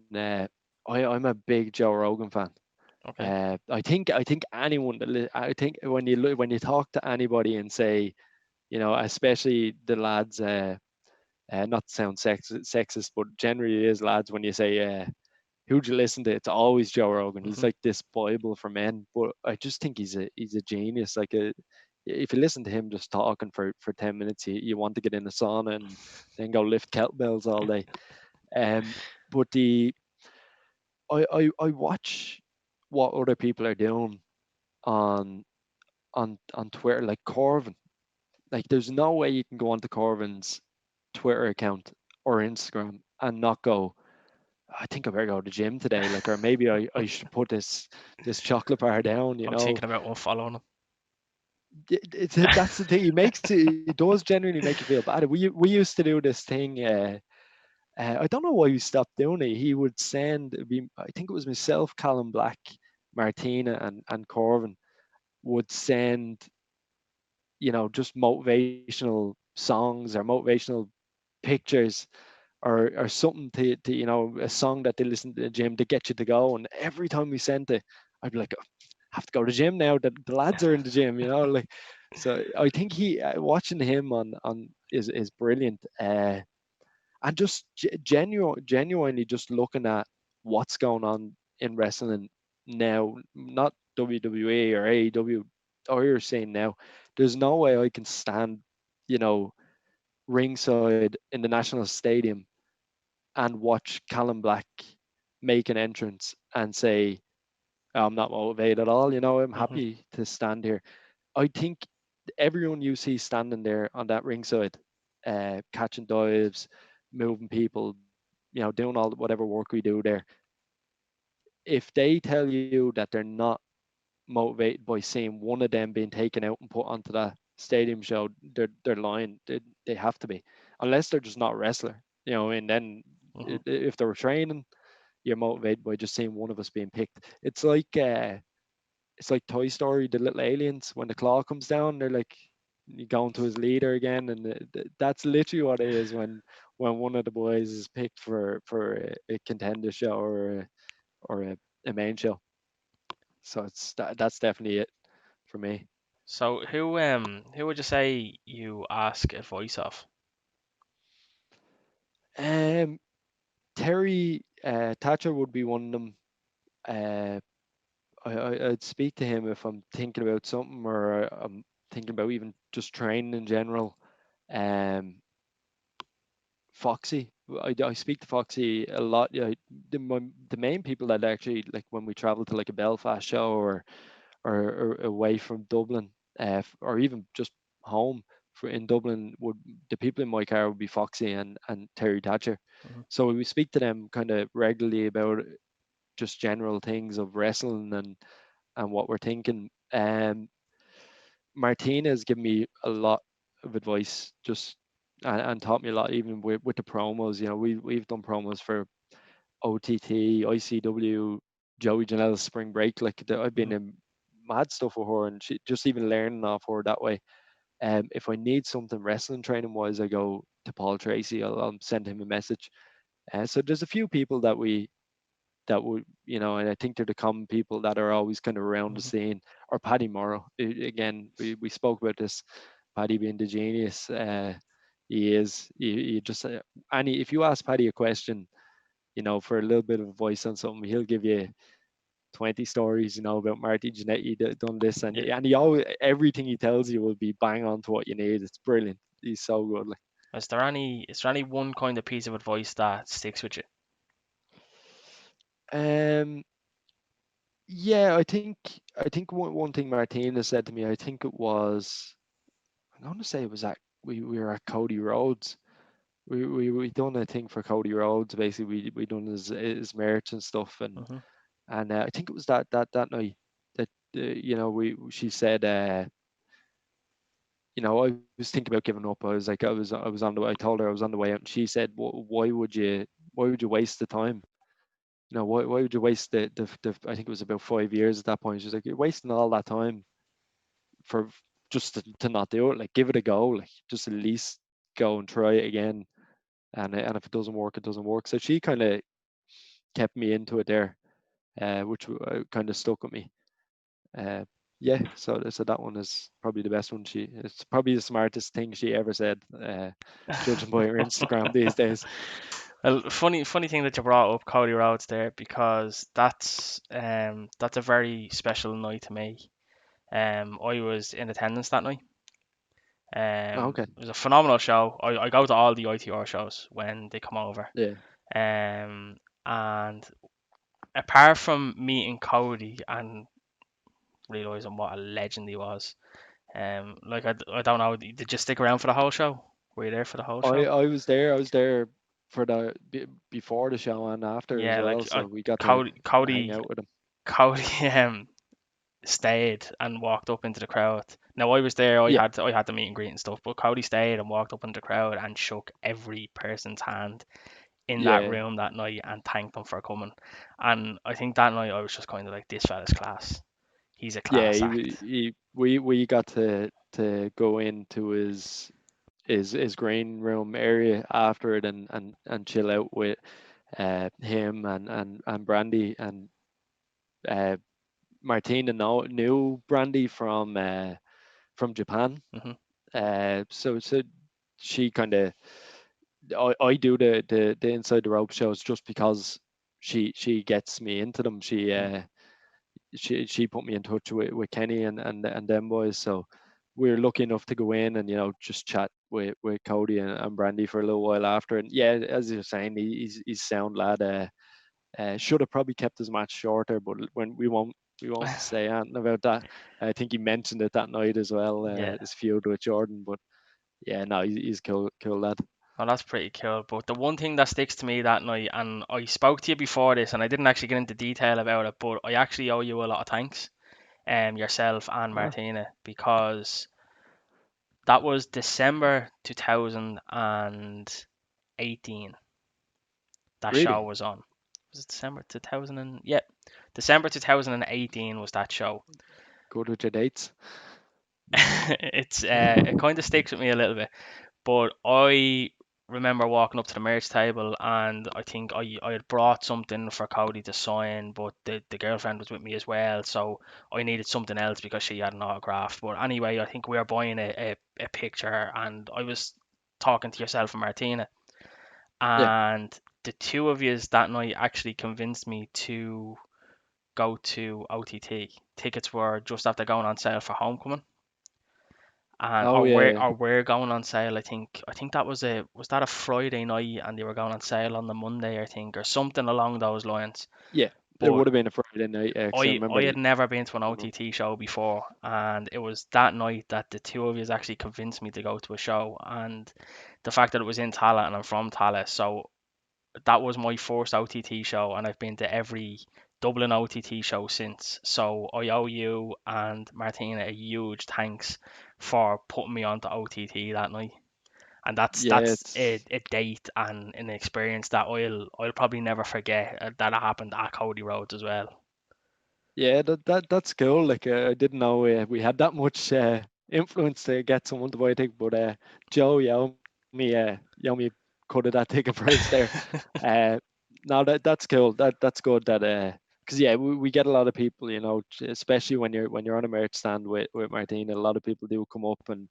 I'm a big Joe Rogan fan. Okay. I think anyone I think when you talk to anybody and say, especially the lads, not to sound sexist, but generally it is lads when you say, who'd you listen to? It's always Joe Rogan. He's Hmm. like this Bible for men. But I just think he's a genius. If you listen to him just talking for 10 minutes, you want to get in the sauna and then go lift kettlebells all day. Um, but I watch what other people are doing on on Twitter, like Corvin. Like there's no way you can go onto Corvin's Twitter account or Instagram and not go, I think I better go to the gym today. Like, or maybe I should put this chocolate bar down. I'm thinking about unfollowing him. That's the thing. It does genuinely make you feel bad. We used to do this thing. I don't know why we stopped doing it. He would send. I think it was myself, Callum Black, Martina, and Corvin. would send, just motivational songs or motivational pictures, or something to a song that they listen to the gym to get you to go. And every time we sent it, I'd be like, "Oh, I have to go to the gym now. The lads are in the gym, like." So I think he watching him on is brilliant. And just genuinely just looking at what's going on in wrestling now, not WWE or AEW, or you're saying now, there's no way I can stand, you know, ringside in the National Stadium and watch Callum Black make an entrance and say, I'm not motivated at all, I'm Hmm. happy to stand here. I think everyone you see standing there on that ringside, catching dives, moving people, doing all whatever work we do there. If they tell you that they're not motivated by seeing one of them being taken out and put onto that stadium show, they're lying. They have to be, unless they're just not a wrestler, And then Hmm. if they were training, you're motivated by just seeing one of us being picked. It's like Toy Story, the little aliens. When the claw comes down, they're like going to his leader again, and that's literally what it is when one of the boys is picked for a contender show or a main show. So that's definitely it for me. So who would you say you ask advice of? Um, Terry Thatcher would be one of them. Uh, I'd speak to him if I'm thinking about something, or I'm thinking about even just training in general. Um, Foxy. I speak to Foxy a lot. Yeah, the main people that actually like when we travel to like a Belfast show or away from Dublin, or even just home for in Dublin, would the people in my car would be Foxy and Terry Thatcher. Hmm. So we speak to them kind of regularly about just general things of wrestling and what we're thinking. Martinez given me a lot of advice, just and taught me a lot, even with the promos. We've done promos for OTT, ICW, Joey Janela's Spring Break. Like I've been Hmm. in mad stuff with her, and she just even learning off her that way. If I need something wrestling training wise, I go to Paul Tracy. I'll send him a message. So there's a few people that would, and I think they're the common people that are always kind of around the Hmm. scene. Or Paddy Morrow. Again, we spoke about this. Paddy being the genius, he is. He just any if you ask Paddy a question, for a little bit of advice on something, he'll give you 20 stories, about Marty Jannetty done this, and Yeah. and he always everything he tells you will be bang on to what you need. It's brilliant. He's so good. Like, Is there any one kind of piece of advice that sticks with you? um, yeah, I think one thing Martina said to me, I think it was, I'm going to say it was at we were at Cody Rhodes. We done a thing for Cody Rhodes. Basically, we done his merch and stuff, Hmm. and I think it was that night that we she said, I was thinking about giving up. I was on the way. I told her I was on the way out, and she said, why would you waste the time? Why would you waste the I think it was about 5 years at that point. She's like, you're wasting all that time for just to not do it. Like, give it a go. Like, just at least go and try it again. And if it doesn't work, it doesn't work. So she kind of kept me into it there, which kind of stuck with me. Uh, yeah, so that one is probably the best one. It's probably the smartest thing she ever said, judging by her Instagram these days. Well, funny thing that you brought up Cody Rhodes there, because that's a very special night to me. I was in attendance that night. Oh, okay, It was a phenomenal show. I go to all the ITR shows when they come over. yeah, And apart from meeting Cody and realizing what a legend he was, like I don't know, did you stick around for the whole show? Were you there for the whole I show? I was there. I was there for before the show and after as Yeah, well. like So we got to Cody, hang Cody, out with him. Cody, stayed and walked up into the crowd. Now I was there, Yeah, I had the meet and greet and stuff, but Cody stayed and walked up into the crowd and shook every person's hand in that yeah, room that night and thanked them for coming. And I think that night I was just kind of like, this fella's class. he's a Yeah, class act. we got to go into his green room area after it and chill out with him and Brandy and uh, Martina knew Brandy from Japan. Hmm. So she kind of I do the inside the rope shows just because she gets me into them. She put me in touch with Kenny and them boys. So we are lucky enough to go in and just chat with Cody and Brandy for a little while after. And yeah, as you're saying, he's sound lad. Should have probably kept his match shorter, but when we won't say anything about that. I think he mentioned it that night as well. Yeah. His feud with Jordan, but yeah, no, he's cool lad. Well, that's pretty cool. But the one thing that sticks to me that night, and I spoke to you before this, and I didn't actually get into detail about it, but I actually owe you a lot of thanks, yourself and Ah, Martina, because that was December 2018. That show really? was on. Was it December 2000? Yeah, December 2018 was that show. Good with your dates? It kind of sticks with me a little bit. But I remember walking up to the merch table, and I think I had brought something for Cody to sign, but the girlfriend was with me as well, so I needed something else because she had an autograph. But anyway, I think we were buying a picture, and I was talking to yourself and Martina, Yeah. and the two of yous that night actually convinced me to go to OTT. Tickets were just after going on sale for Homecoming, and Oh yeah, or we're going on sale. I think that was that a Friday night, and they were going on sale on the Monday, I think, or something along those lines. yeah. It But would have been a Friday night, yeah, 'cause I I remember. had never been to an Mhm. OTT show before, and it was that night that the two of you actually convinced me to go to a show, and the fact that it was in Tala and I'm from Tala, so that was my first OTT show, and I've been to every Dublin OTT show since. So I owe you and Martina a huge thanks for putting me onto OTT that night. And that's Yeah, that's a, it's a date and an experience that I'll probably never forget. That happened at Cody Rhodes as well. yeah, that's cool. Like I didn't know we had that much influence to get someone to buy a ticket, but Joe, you owe me cut of that ticket price there. Uh, no, that's cool. That's good. Because yeah, we get a lot of people, especially when you're on a merch stand with Martina. A lot of people do come up and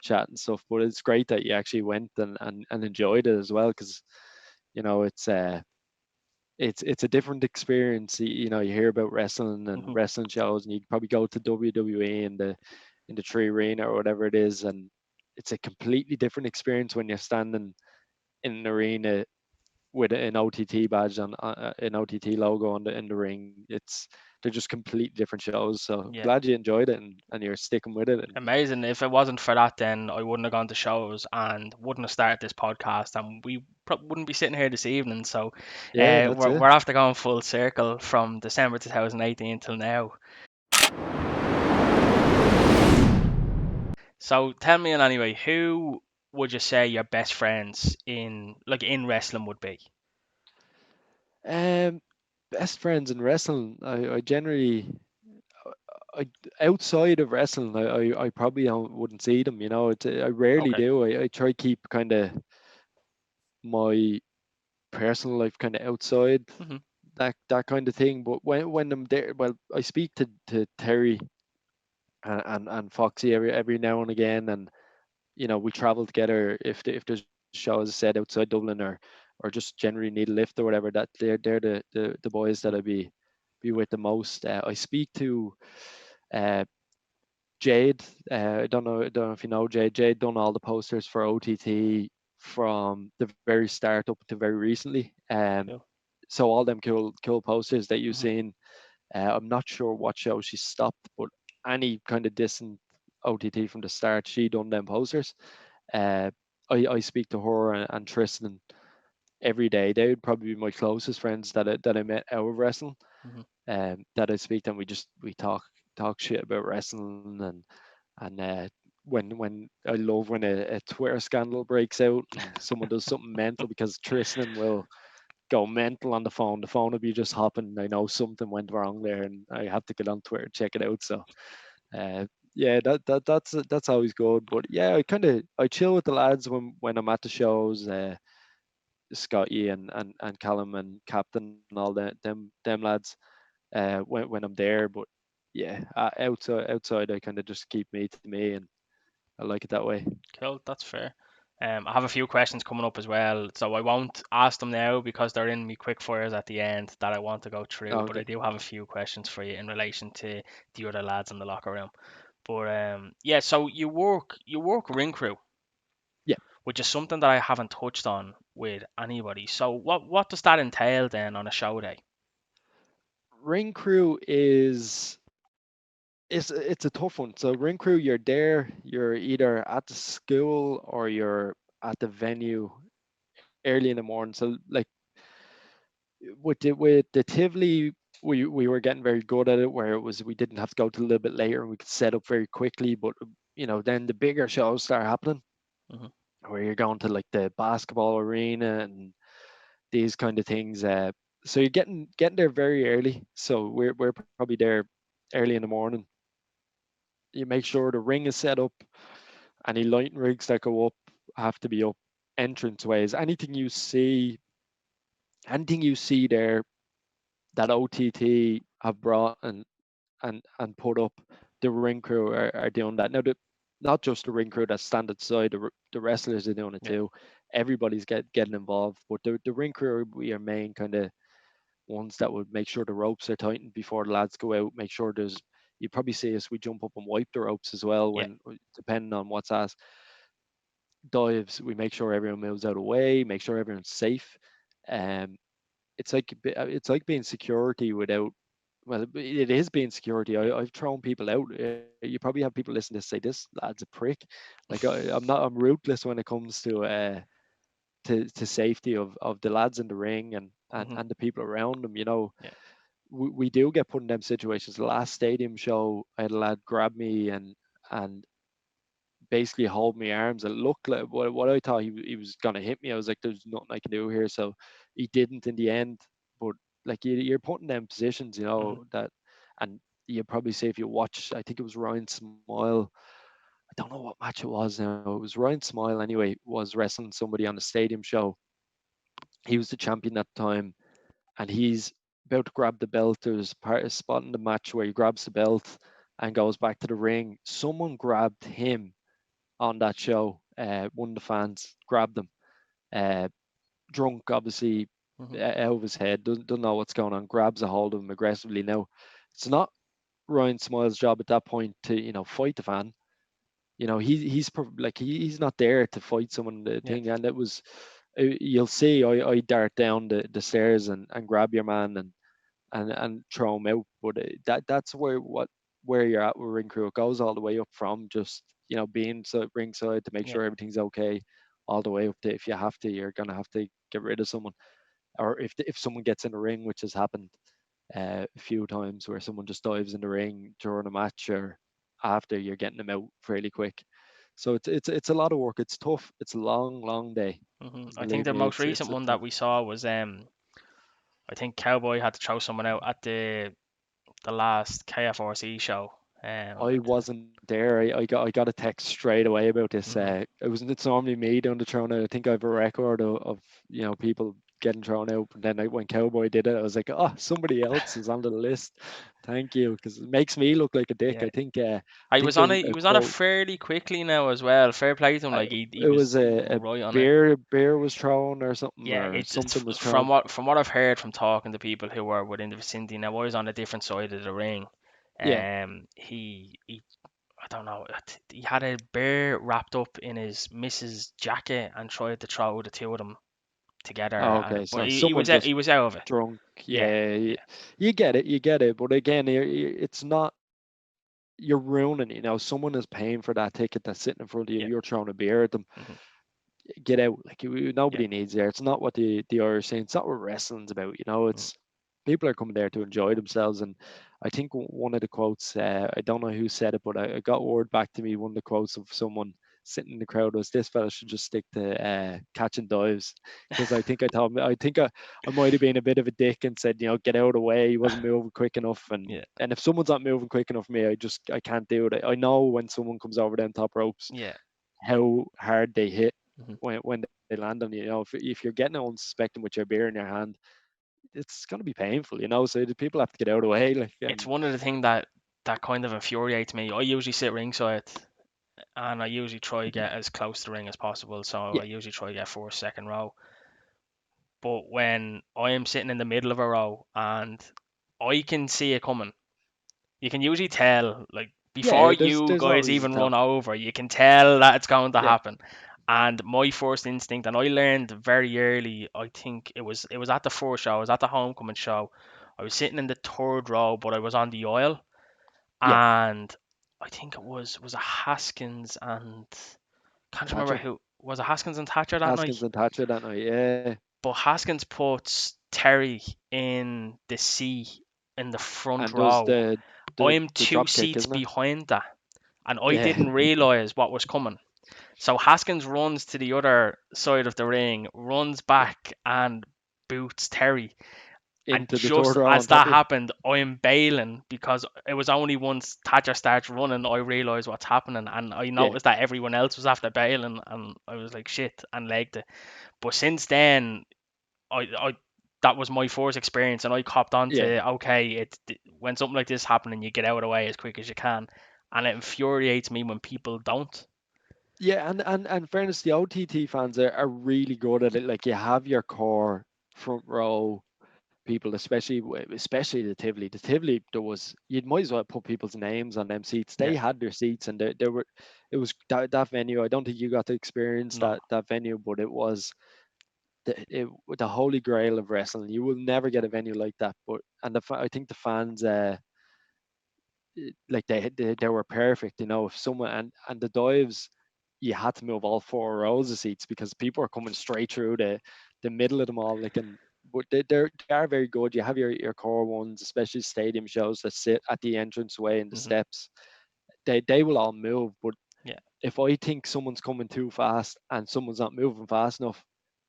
chat and stuff. But it's great that you actually went and enjoyed it as well, because it's it's a different experience. You hear about wrestling and Mhm. wrestling shows, and you probably go to WWE in the Tree Arena or whatever it is, and it's a completely different experience when you're standing in an arena with an OTT badge on an OTT logo on the in the ring. They're just completely different shows. So Yeah. glad you enjoyed it and you're sticking with it. And Amazing. If it wasn't for that, then I wouldn't have gone to shows and wouldn't have started this podcast, and we wouldn't be sitting here this evening. So, yeah, that's we're it. we're after going full circle from December 2018 till now. So, tell me, and anyway, who would you say your best friends in wrestling would be? Um, best friends in wrestling. I generally I outside of wrestling, I probably wouldn't see them. I rarely Okay. do. I try keep kind of my personal life kind of outside Hmm. that kind of thing. But when I'm there, well, I speak to Terry and Foxy every now and again, and we travel together if there's shows said outside Dublin or just generally need a lift or whatever. That they're the boys that I be with the most. I speak to. Uh, Jade, I don't know if you know Jade. Jade done all the posters for OTT from the very start up to very recently. Cool. So all them cool posters that you've Hmm. seen. I'm not sure what show she stopped, but any kind of distant OTT from the start, she done them posters. Uh, I speak to her and Tristan every day. They would probably be my closest friends that I met out of wrestling. Hmm. That I speak to, and we talk shit about wrestling and when I love when a Twitter scandal breaks out and someone does something mental because Tristan will go mental on the phone. The phone would be just hopping. I know something went wrong there, and I have to get on Twitter check it out. So, uh, yeah, that's always good. But yeah, I chill with the lads when I'm at the shows. Scotty and Callum and Captain and all them lads. When I'm there, but yeah, outside I kind of just keep me to me, and I like it that way. Cool, that's fair. I have a few questions coming up as well, so I won't ask them now because they're in me quick fires at the end that I want to go through. But I Okay. do have a few questions for you in relation to the other lads in the locker room. But yeah, so you work ring crew, Yeah. which is something that I haven't touched on with anybody. So what does that entail then on a show day? Ring crew is it's a tough one. So ring crew, you're there, you're either at the school or you're at the venue early in the morning. So like with the Tivoli, we were getting very good at it, where it was we didn't have to go till a little bit later and we could set up very quickly. But then the bigger shows start happening, Hmm. where you're going to like the basketball arena and these kind of things. So you're getting there very early. So we're probably there early in the morning. You make sure the ring is set up. Any lighting rigs that go up have to be up. Entranceways, anything you see there that OTT have brought and put up, the ring crew are doing that. Now, not just the ring crew that stand outside, the wrestlers are doing it Yeah, too. Everybody's getting involved, but the ring crew are your main kind of ones that would make sure the ropes are tightened before the lads go out. Make sure there's you probably see us we jump up and wipe the ropes as well yeah, when depending on what's asked. Dives, we make sure everyone moves out of the way, make sure everyone's safe. Um, it's like being security without. Well, it is being security. yeah. I've thrown people out. You probably have people listening to this say this lad's a prick. Like I'm not. I'm ruthless when it comes to safety of the lads in the ring Hmm. and the people around them. Yeah, We do get put in them situations. The last stadium show, I had a lad grab me and basically hold my arms. It looked like what I thought he was gonna hit me. I was like, "There's nothing I can do here." So he didn't in the end. But like you're putting them positions, hmm, that, and you probably say if you watch, I think it was Ryan Smile. I don't know what match it was now. It was Ryan Smile anyway. Was wrestling somebody on the stadium show. He was the champion at the time, and he's about to grab the belt. There's part of spot in the match where he grabs the belt and goes back to the ring. Someone grabbed him on that show. One of the fans grabbed him, uh, drunk, obviously, hmm. out of his head, doesn't know what's going on, grabs a hold of him aggressively. Now, it's not Ryan Smile's job at that point to, fight the fan. He's not there to fight someone, the Yeah, thing. And it was, you'll see, I dart down the stairs and grab your man and throw him out. But that's where you're at with ring crew. It goes all the way up from just being ringside to make yeah, sure everything's okay, all the way up to if you have to, you're gonna have to get rid of someone, or if someone gets in the ring, which has happened a few times, where someone just dives in the ring during a match or after, you're getting them out fairly quick. So it's a lot of work. It's tough. It's a long day. I think Believe the me, most it's recent a one that tough. we saw was I think Cowboy had to throw someone out at the last KFRC show. I wasn't there. I got a text straight away about this. Mhm. It's normally me doing the thrown out. I think I have a record of people getting thrown out. And then when Cowboy did it, I was like, oh, somebody else is on the list. Thank you, because it makes me look like a dick. Yeah, I I think was on it. a He was on it quote. fairly quickly now as well. Fair play to him. Like he It was was a right on it. beer was thrown Yeah, or it's something was from thrown. what I've heard from talking to people who were within the vicinity. Now I was on a different side of the ring. Yeah. He I don't know. He had a bear wrapped up in his missus' jacket and tried to throw the two of them together. Oh, okay. But So someone just he was out of it. drunk. Yeah, Yeah. yeah, You get it. You get it. But again, it's not. You're ruining it. Someone is paying for that ticket that's sitting in front of you. yeah, You're throwing a beer at them. hmm, Get out. Like yeah, nobody needs there. It's not what the Irish saying. It's not what wrestling's about. mhm, It's people are coming there to enjoy themselves. And I think one of the quotes. I don't know who said it, but I got word back to me. One of the quotes of someone sitting in the crowd was this fella should just stick to catching dives, because I might have been a bit of a dick and said, get out of the way. He wasn't moving quick enough, and Yeah, if someone's not moving quick enough for me, I can't do it. I know when someone comes over them top ropes yeah. how hard they hit Mhm. when they land on you. If you're getting it unsuspecting with your beer in your hand, it's gonna be painful. So the people have to get out of the way, like, It's and one of the things that kind of infuriates me. I usually sit ringside, and I usually try to Mhm. get as close to the ring as possible. So I Yeah, usually try to get first, second row. But when I am sitting in the middle of a row and I can see it coming, you can usually tell, like before yeah. There's you there's guys always a even run tell. over, you can tell that it's going to Yeah, happen. And my first instinct, and I learned very early, I think it was at the first show, I was at the homecoming show. I was sitting in the third row, but I was on the aisle, yeah. and I think it was a Haskins and can't remember Thatcher, who was it Haskins and Thatcher that Haskins night. and Thatcher that night. Yeah, But Haskins puts Terry in the seat in the front and does row. the I'm the two drop kick, seats isn't it? behind that, and I Yeah, didn't realize what was coming. So Haskins runs to the other side of the ring, runs yeah. back and boots Terry. And Into the third just row as on top that of you. happened, I'm bailing because it was only once Thatcher starts running I realised what's happening, and I Yeah, noticed that everyone else was after bailing, and I was like shit and legged it. But since then, I that was my first experience, and I copped on yeah, to okay, when something like this happening, you get out of the way as quick as you can, and it infuriates me when people don't. yeah. And fairness, the OTT fans are really good at it. Like, you have your core front row people, especially the Tivoli. The Tivoli, there was, you might as well put people's names on them seats. Yeah, They had their seats, and there were, it was that venue. I don't think you got to experience no, that venue, but it was the holy grail of wrestling. You will never get a venue like that. But I think the fans, like they were perfect. If someone, and the dives, you had to move all four rows of seats because people are coming straight through the middle of them all. Like, and but they are very good. You have your core ones, especially stadium shows that sit at the entrance way and the hmm steps. They will all move, but yeah, if I think someone's coming too fast and someone's not moving fast enough,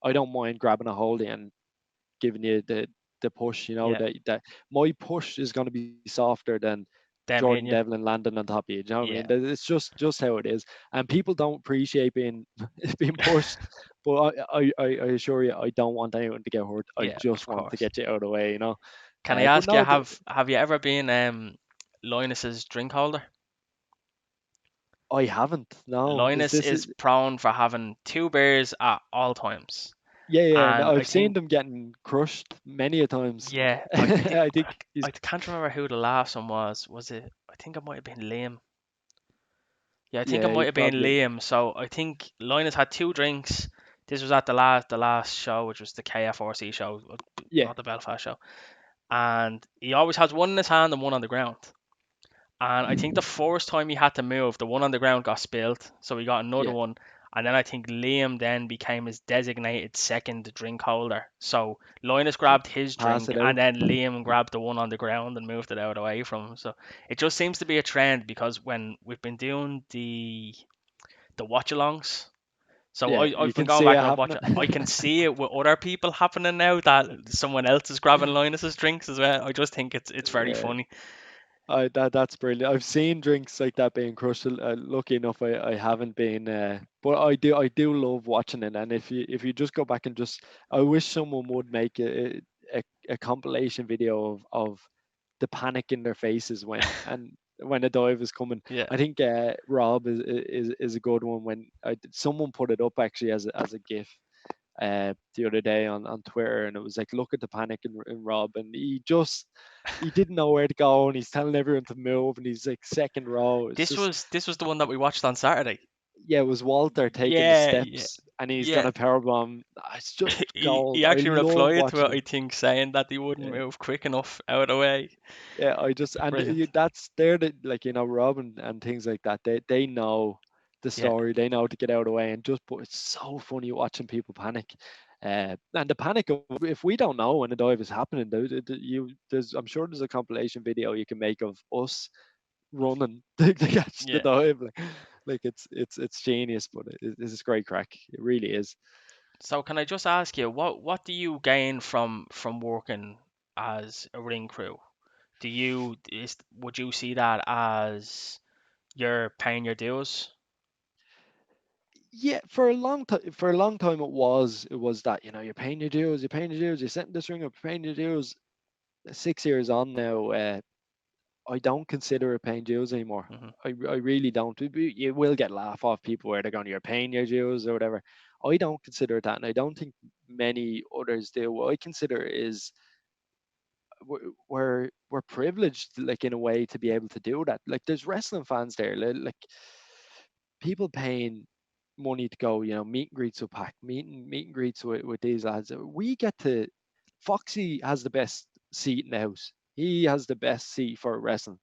I don't mind grabbing a hold of you and giving you the push. yeah. That my push is going to be softer than Them Jordan hitting you. Devlin landing on top of you. Do you know what I mean? Yeah, It's just how it is, and people don't appreciate being being pushed. But I assure you, I don't want anyone to get hurt. I yeah, just of want to course. get you out of the way. Can I But ask you, no, have you ever been Linus's drink holder? I haven't. No, is Linus this? is prone for having two beers at all times, Yeah, yeah. No, and I I've seen think them getting crushed many a times. yeah, I think I think he's I can't remember who the last one was. Was it? I think it might have been Liam. Yeah, I think it yeah, might he's have been probably Liam. So I think Linus had two drinks. This was at the last show, which was the KFRC show, yeah. not the Belfast show. And he always has one in his hand and one on the ground. And I think the first time he had to move, the one on the ground got spilled, so he got another Yeah, one. And then I think Liam then became his designated second drink holder. So Linus grabbed his pass drink, it and out. then Liam grabbed the one on the ground and moved it out away from him. So it just seems to be a trend because when we've been doing the watch-alongs, so Yeah, I've you been can going see it back and I've watched happening. it. I can see it with other people happening now that someone else is grabbing Linus's drinks as well. I just think it's very Yeah, funny. that's brilliant. I've seen drinks like that being crushed. Lucky enough, I haven't been, but I do love watching it. And if you just go back and just, I wish someone would make a compilation video of the panic in their faces when a dive is coming. Yeah. I think Rob is a good one. When someone put it up actually as a GIF the other day on Twitter, and it was like, look at the panic in Rob, and he didn't know where to go, and he's telling everyone to move, and he's like second row. It's This just, was this was the one that we watched on Saturday. yeah, it was Walter taking the Yeah, yeah, steps, and he's yeah. gonna powerbomb. It's just He gold. I actually love replied to watching it, it. I think, saying that he wouldn't Yeah. move quick enough out of the way. Yeah, I just, and Brilliant. that's they're like, Rob and things like that. They know the Yeah, story. They know to get out of the way, and just, but it's so funny watching people panic. And the panic of, if we don't know when the dive is happening, I'm sure there's a compilation video you can make of us running to catch the yeah. dive. Like, Like it's genius, but it's great crack. It really is. So can I just ask you, what do you gain from working as a ring crew? Would you see that as you're paying your dues? Yeah, for a long time, it was that you're paying your dues, you're setting this ring up, you're paying your dues. 6 years on now, I don't consider it paying dues anymore. Hmm. I really don't. You will get laugh off people where they're going, you're paying your dues or whatever. I don't consider it that, and I don't think many others do. What I consider is we're privileged, like in a way, to be able to do that. Like there's wrestling fans there, like people paying money to go, meet and greets with Pac, meet and greets with these lads. We get to. Foxy has the best seat in the house. He has the best seat for wrestling.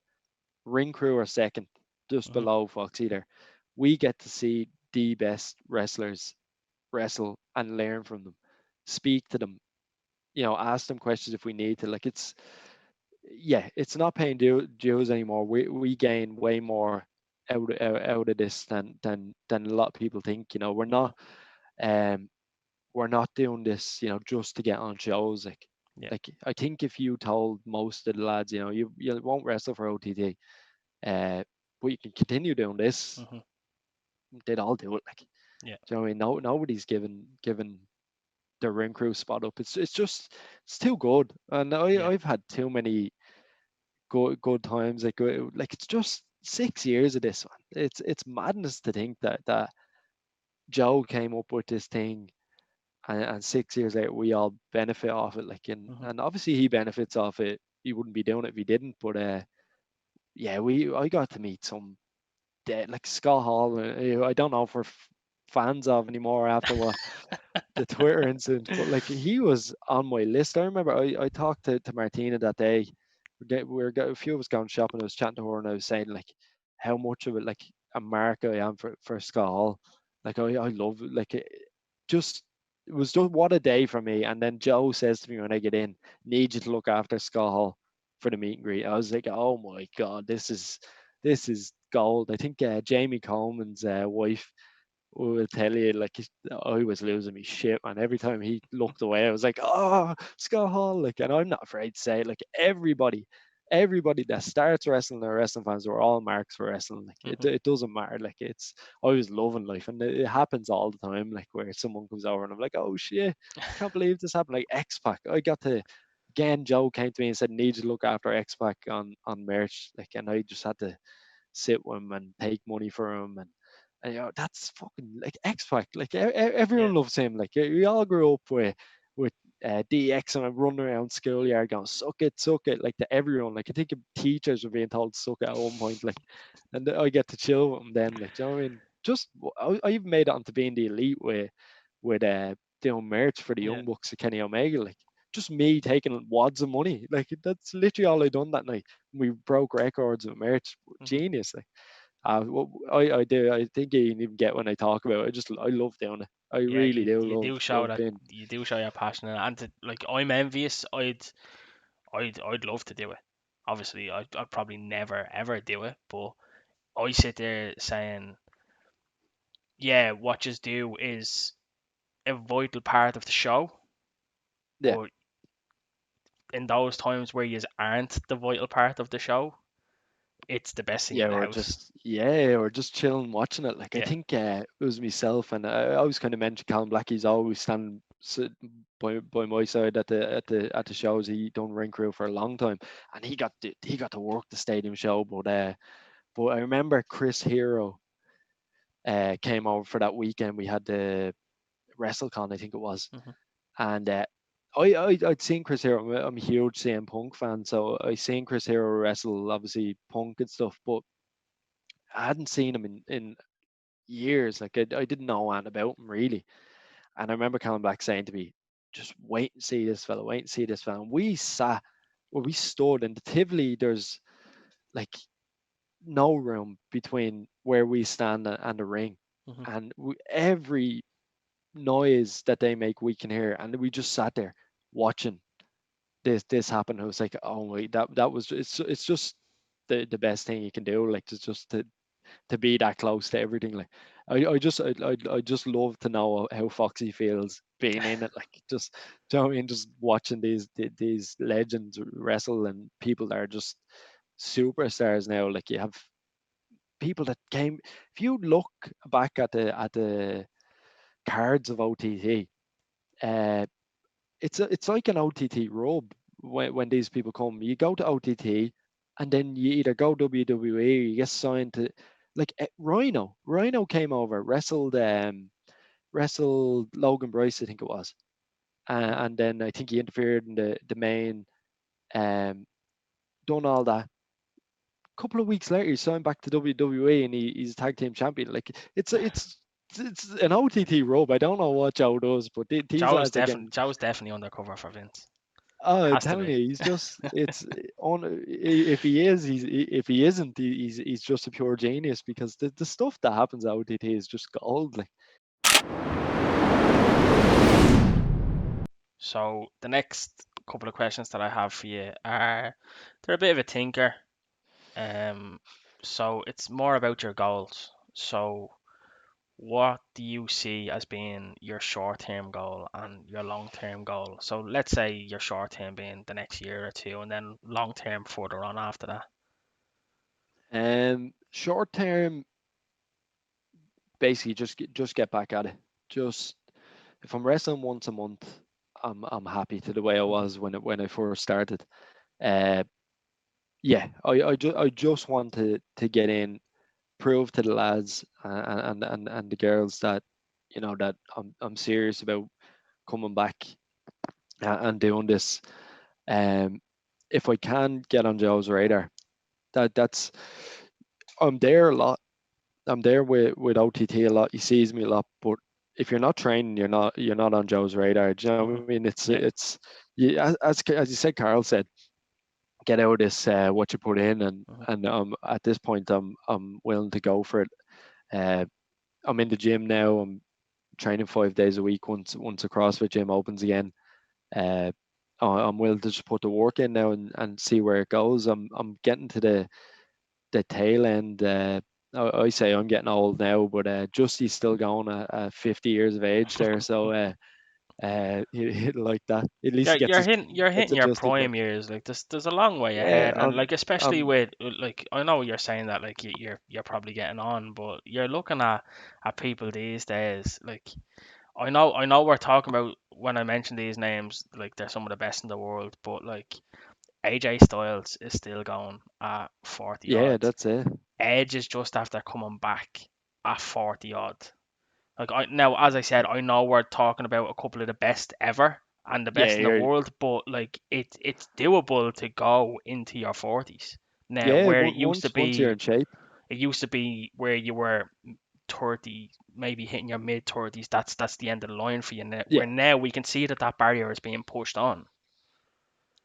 Ring crew are second, just Hmm. below Foxy there. We get to see the best wrestlers wrestle and learn from them, speak to them, ask them questions if we need to. Like yeah, it's not paying dues anymore. We gain way more out of this than a lot of people think. Hmm. Um we're not doing this, just to get on shows. Yeah. Like I think if you told most of the lads, you won't wrestle for OTT, uh, but you can continue doing this, Hmm. they'd all do it. Like, Yeah. do you know what I mean? No, nobody's given the ring crew spot up. It's just it's too good, and Yeah. I've had too many good times. Like it's just 6 years of this one. It's madness to think that Joe came up with this thing, and 6 years later we all benefit off it. Like, Hmm. and obviously he benefits off it. He wouldn't be doing it if he didn't. But yeah, I got to meet some dead, like Scott Hall. I don't know if we're fans of anymore after what the Twitter incident, but like he was on my list. I remember I talked to Martina that day. A few of us going shopping. I was chatting to her and I was saying like how much of it, like a mark I am for Scott Hall. Like I love it. Like just it was just what a day for me. And then Joe says to me when I get in, need you to look after Scott Hall for the meet and greet. I was like, oh my god, this is gold. I think Jamie Coleman's wife will tell you, like, I was losing me shit, man. Every time he looked away, I was like, oh, Scott Hall. Like, and I'm not afraid to say it, like, everybody that starts wrestling or wrestling fans were all marks for wrestling. Like, it, Hmm. it doesn't matter. Like, I was loving life, and it happens all the time, like, where someone comes over and I'm like, oh, shit, can't believe this happened. Like, X Pac, I got to. Again, Joe came to me and said, "Need you to look after X Pac on merch." Like, and I just had to sit with him and take money for him, and that's fucking like X Pac. Like Yeah. everyone loves him. Like we all grew up with DX and I'm running around schoolyard going suck it, like to everyone. Like I think teachers were being told suck it at one point. Like, and I get to chill with them then. Like, do you know what I mean? Just I even made it onto being the elite with doing merch for the Yeah. Young Bucks of Kenny Omega. Like just me taking wads of money. Like that's literally all I done that night. We broke records with merch. Hmm. Genius. Like, I do. I think you can even get when I talk about it. I love doing it. I Yeah. really do You love do show love that being. you do show your passion, and like I'm envious. I'd love to do it. Obviously, I'd probably never ever do it, but I sit there saying, yeah, what you do is a vital part of the show, Yeah, but in those times where you aren't the vital part of the show, it's the best thing yeah, in the house. or just chilling watching it. Like I Yeah. think it was myself, and I always kind of mentioned Callum Blackie's always standing by my side at the shows. He done ring crew for a long time, and he got to work the stadium show. But I remember Chris Hero came over for that weekend. We had the WrestleCon, I think it was. Hmm. And I'd seen Chris Hero. I'm a huge CM Punk fan, so I seen Chris Hero wrestle, obviously Punk and stuff, but I hadn't seen him in years. Like I didn't know anything about him really. And I remember coming back saying to me, "Just wait and see this fella. Wait and see this fella." And we stood in the Tivoli. There's like no room between where we stand and the ring, Hmm. and every noise that they make we can hear, and we just sat there watching this happened. I was like, oh wait, that was it's just the best thing you can do. Like to just to to be that close to everything. Like I just love to know how Foxy feels being in it. Like just, do you know what I mean? Just watching these legends wrestle and people that are just superstars now. Like you have people that came. If you look back at the cards of OTT, uh, it's like an OTT rub when these people come. You go to OTT, and then you either go WWE or you get signed to like Rhino. Rhino came over, wrestled Logan Bryce, I think it was, Mhm. and then I think he interfered in the main, um, done all that. A couple of weeks later, he signed back to WWE and he's tag team champion. Like it's an OTT rub. I don't know what Joe does, but these lads are getting. Joe was definitely undercover for Vince. Oh, I'm Has to telling be. you, he's just it's on. If he is, if he isn't, he's just a pure genius because the stuff that happens at OTT is just gold. Like, So the next couple of questions that I have for you are they're a bit of a thinker. Um, so it's more about your goals. So what do you see as being your short-term goal and your long-term goal? So let's say your short-term being the next year or two, and then long-term further on after that. short term, basically just get back at it. Just if I'm wrestling once a month, I'm happy to the way I Hmm. was when I first started. Uh, yeah, I just want to get in, prove to the lads and the girls that that I'm serious about coming back and doing this. Um, if I can get on Joe's radar, that's I'm there a lot. I'm there with OTT a lot. He sees me a lot, but if you're not training, you're not on Joe's radar. Do you know what I Hmm. mean? Yeah. As you said, Carl said, get out of this what you put in, Hmm. and at this point I'm willing to go for it. Uh, I'm in the gym now. I'm training 5 days a week. Once a CrossFit gym opens again, uh, I'm willing to just put the work in now and see where it goes. I'm getting to the tail end. I say I'm getting old now, but Justy's still going at 50 years of age there. So like that. At least Yeah, he you're gets hitting your adjusted. But prime years. Like there's a long way yeah, ahead, and like especially I'm with like I know you're saying that like you're probably getting on, but you're looking at people these days. Like I know we're talking about when I mention these names, like they're some of the best in the world, but like AJ Styles is still going at 40 yeah, odd. that's it. Edge is just after coming back at 40 odd. Like now, as I said, I know we're talking about a couple of the best ever and the Yeah, best in the world, but like it's doable to go into your 40s. Now, yeah. where it used to Once you're be, in shape, it used to be where you were 30, maybe hitting your mid 30s. That's the end of the line for you now. yeah, Where now we can see that barrier is being pushed on.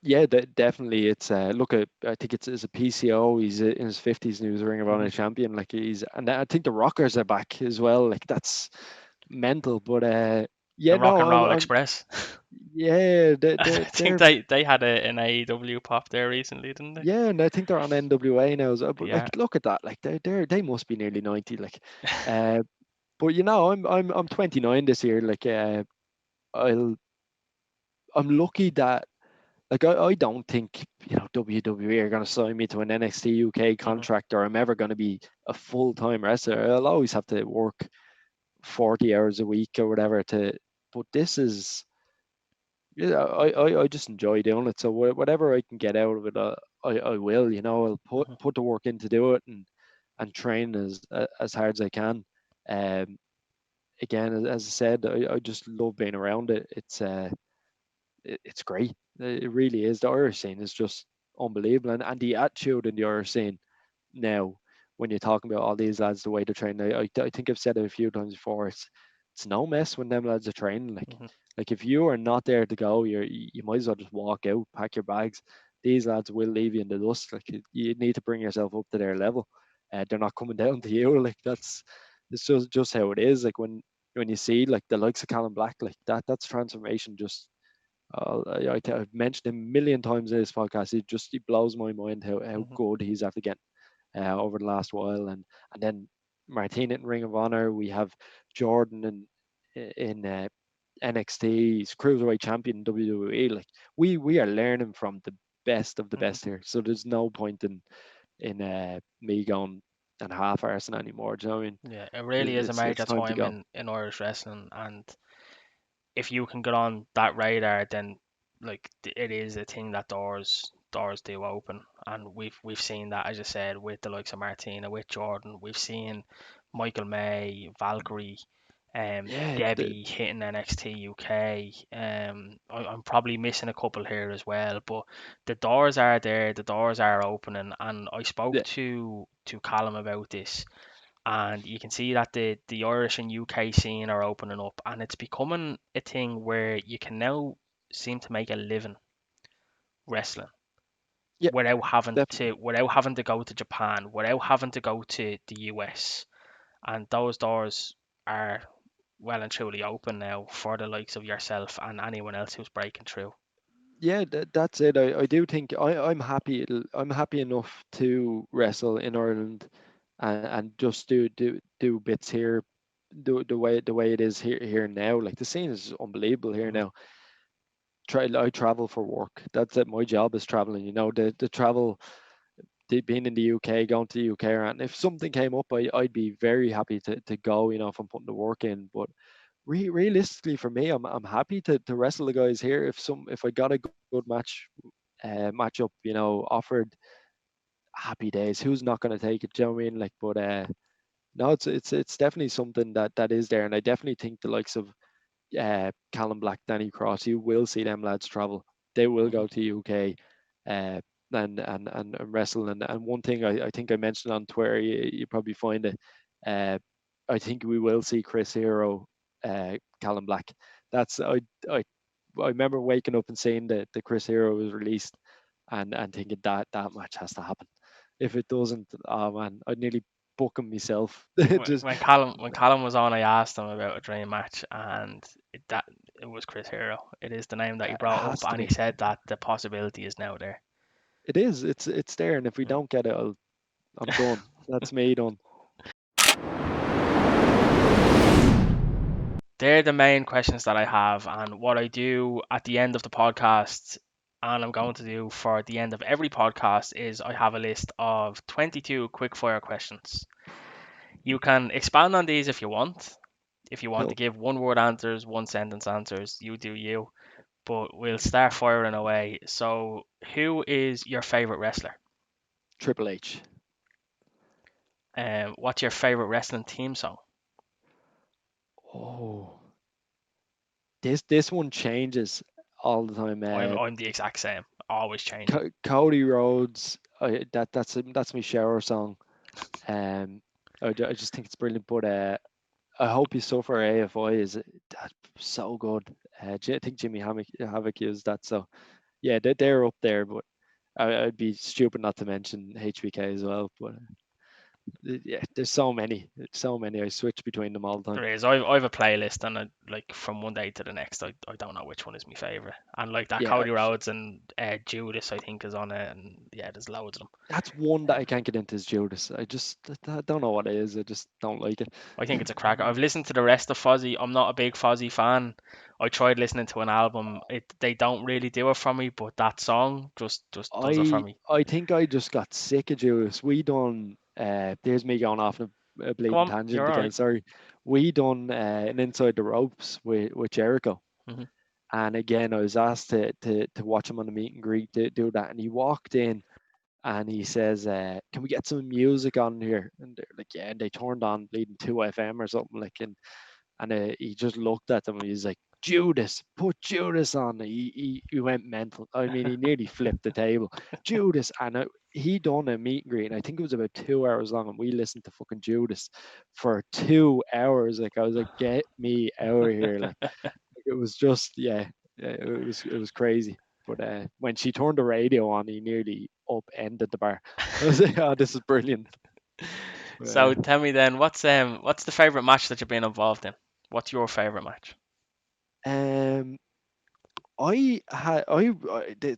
yeah, definitely. It's look at I think it's a PCO. He's in his 50s and he was a Ring of Hmm. Honor champion. Like and I think the Rockers are back as well. Like that's mental. But The yeah, Rock no, and Roll I'm Express. yeah, I think they're they had an AEW pop there recently, didn't they? yeah, and I think they're on NWA now as well. But like, Yeah. look at that. Like they must be nearly 90. Like, uh, but I'm 29 this year. Like, I'll I'm lucky that like I don't think WWE are going to sign me to an NXT UK Hmm. contract or I'm ever going to be a full time wrestler. I'll always have to work 40 hours a week or whatever to. But this is yeah, I just enjoy doing it. So whatever I can get out of it, I will. I'll Hmm. put the work in to do it and train as hard as I can. Um, again, as I said, I just love being around it. It's great. It really is. The Irish scene is just unbelievable, and the attitude in the Irish scene now, when you're talking about all these lads, the way they train, I think I've said it a few times before. It's no mess when them lads are training. Hmm. Like if you are not there to go, you might as well just walk out, pack your bags. These lads will leave you in the dust. Like you need to bring yourself up to their level. They're not coming down to you. Like it's just how it is. Like when you see like the likes of Callum Black, like that's transformation. Just I've mentioned him a million times in this podcast. He blows my mind how Hmm. good he's after getting. over the last while, and then Martina in Ring of Honor. We have Jordan in NXT. He's cruiserweight champion in WWE. Like we are learning from the best of the Mhm. best here. So there's no point in me going and half arsing anymore. Do you know what I mean? Yeah, it really is a It's major time to time go. in Irish wrestling, and if you can get on that radar, then like it is a thing that doors do open, and we've seen that, as I said, with the likes of Martina, with Jordan. We've seen Michael May, Valkyrie, Yeah, Debbie hitting NXT UK. I'm probably missing a couple here as well, but the doors are there, the doors are opening, and I spoke yeah, to Callum about this, and you can see that the Irish and UK scene are opening up, and it's becoming a thing where you can now seem to make a living wrestling yeah, definitely. without having to go to Japan, without having to go to the US, and those doors are well and truly open now for the likes of yourself and anyone else who's breaking through. Yeah, that's it. I do think I'm happy. I'm happy enough to wrestle in Ireland, and just do bits here, the way it is here now. Like the scene is unbelievable here Mhm. now. I travel for work. That's it. My job is traveling. The travel, being in the UK, going to the UK, and if something came up, I'd be very happy to go. If I'm putting the work in, but realistically for me, I'm happy to wrestle the guys here. If I got a good matchup, offered, happy days. Who's not going to take it? Do you know what I mean? Like, but no, it's definitely something that is there, and I definitely think the likes of Callum Black, Danny Cross, you will see them lads travel. They will Mhm. go to UK, uh, and wrestle. And one thing I think I mentioned on Twitter, you probably find it. Uh, I think we will see Chris Hero, Callum Black. That's I remember waking up and seeing that the Chris Hero was released, and thinking that match has to happen. If it doesn't, oh man, I'd nearly book him myself. Just When Callum was on, I asked him about a dream match, and it was Chris Hero. It is the name that he it brought has up, to and he be. said that the possibility is now there. It is. It's there, and if we Mm. don't get it, I'm done. That's me done. They're the main questions that I have, and what I do at the end of the podcast, and I'm going to do for the end of every podcast, is I have a list of 22 quickfire questions. You can expand on these if you want. If you want to Cool. give one word answers, one sentence answers, you do you. But we'll start firing away. So, who is your favorite wrestler? Triple H. What's your favorite wrestling theme song? Oh, this one changes all the time. I'm the exact same, always changing. Cody Rhodes. That's my shower song. Um, I just think it's brilliant. But I hope you suffer. AFI is that's so good. I think Jimmy Havoc used that. So yeah, they're up there. But I'd be stupid not to mention HBK as well. But yeah, there's so many, so many. I switch between them all the time. There is. I have a playlist, and like from one day to the next, I don't know which one is my favorite. And like that Yeah, Cody Rhodes and Judas, I think, is on it, and yeah, there's loads of that's one that them. I can't get into is Judas. I don't know what it is. I just don't like it. I think it's a cracker. I've listened to the rest of Fozzy. I'm not a big Fozzy fan. I tried listening to an album. They don't really do it for me, but that song just does it for I me. I think I just got sick of Judas. We done. There's me going off on a Go bleeding on, tangent you're all again. right. Sorry. We done an Inside the Ropes with Jericho. Hmm. And again, I was asked to watch him on the meet and greet, to do that. And he walked in and he says, "Can we get some music on here?" And they're like, "Yeah." And they turned on Bleeding 2 FM or something like, and he just looked at them and he's like, "Judas, put Judas on." He went mental. I mean, he nearly flipped the table. Judas, and he done a meet and greet, and I think it was about 2 hours long, and we listened to fucking Judas for 2 hours. Like I was like, "Get me out of here!" Like it was just, yeah, it was crazy. But when she turned the radio on, he nearly upended the bar. I was like, "Oh, this is brilliant." But, So tell me then, what's the favorite match that you've been involved in? What's your favorite match? um,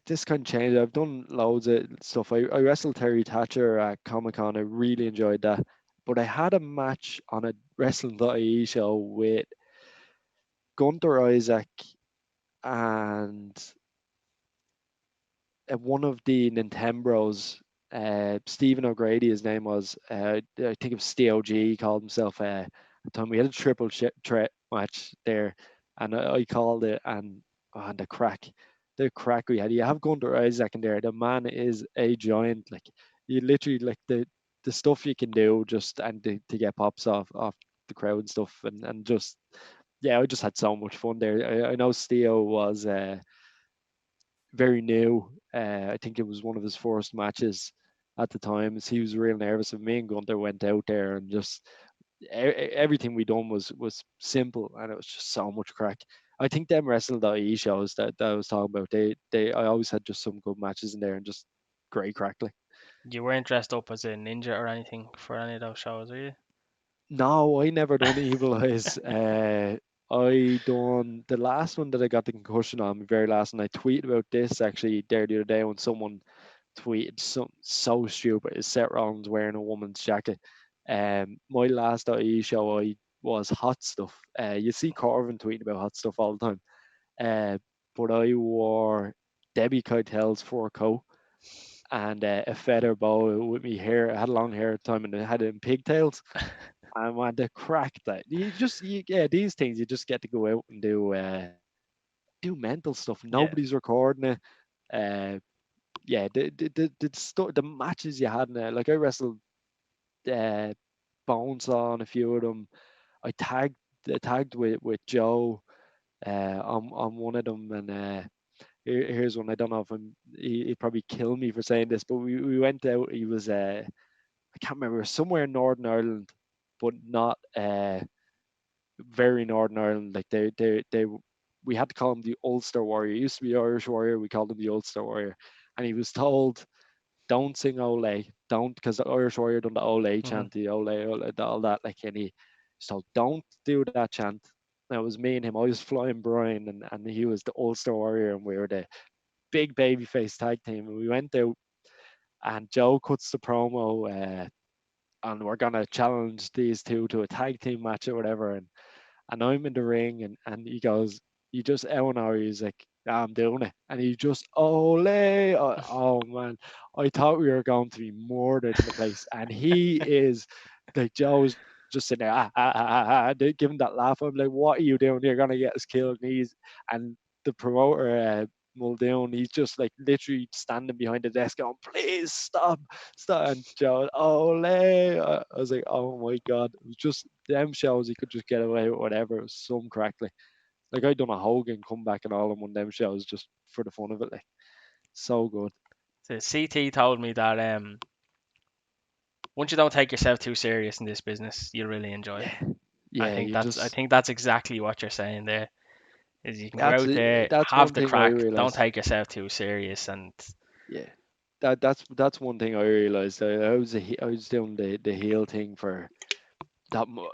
This kind of changed. I've done loads of stuff. I wrestled Terry Thatcher at Comic Con. I really enjoyed that. But I had a match on a wrestling.ie show with Gunther Isaac and one of the Nintembros, Stephen O'Grady, his name was. I think it was STOG, he called himself. At the time we had a triple threat match there, and I called it, and the crack we had. You have Gunter Isaac in there. The man is a giant. Like you literally like the stuff you can do just and to get pops off the crowd and stuff, and just yeah, I just had so much fun there. I know Steo was. Very new. I think it was one of his first matches at the time. So he was real nervous. And me and Gunther went out there and just everything we done was simple, and it was just so much crack. I think them wrestle.e shows that I was talking about, they I always had just some good matches in there and just great crack. Like, You weren't dressed up as a ninja or anything for any of those shows, were you? no, I never done Evil Eyes. I done the last one that I got the concussion on, the very last, and I tweeted about this actually there the other day when someone tweeted something so stupid. Is Seth Rollins wearing a woman's jacket? My last IE show I was hot stuff. You see Corvin tweeting about hot stuff all the time. Uh, but I wore Debbie Keitel's fur coat and a feather boa with me hair. I had long hair at the time and I had it in pigtails. And man, the crack that yeah, these things you just get to go out and do mental stuff. Yeah. Nobody's recording it. Uh, yeah, the matches you had in there, like I wrestled uh, Bones on a few of them. I tagged with Joe on one of them, and here's one. I don't know if he'd probably kill me for saying this, but we went out. He was I can't remember, somewhere in Northern Ireland, but not very Northern Ireland. Like we had to call him the Ulster Warrior. He used to be Irish Warrior. We called him the Ulster Warrior, and he was told don't sing Ole, don't, because the Irish Warrior done the Ole Hmm. chant, the Ole, Ole, all that, like, and he, so don't do that chant. Now it was me and him. I was flying Brian, and he was the Ulster Warrior, and we were the big babyface tag team. And we went out, and Joe cuts the promo, and we're gonna challenge these two to a tag team match or whatever. And I'm in the ring, and he goes, you just Eleanor, he's like, "Ah, I'm doing it," and he just ole, oh man, I thought we were going to be murdered in the place, and he is like, Joe is just sitting there, giving that laugh. I'm like, what are you doing? You're gonna get us killed. And the promoter, Muldoon, he's just like literally standing behind the desk going, please stop, stop. And Joe, ole. I was like, oh my god, it was just them shows you could just get away with whatever. It was some crackly. Like I done a Hogan comeback and all in one of them shows just for the fun of it. Like, so good. The CT told me that once you don't take yourself too serious in this business, you really enjoy it. Yeah, yeah. You I just think that's exactly what you're saying there. Is you can go that's out there, that's have one the thing I crack, don't realized. take yourself too serious, and Yeah, that's one thing I realized. I was doing the heel thing for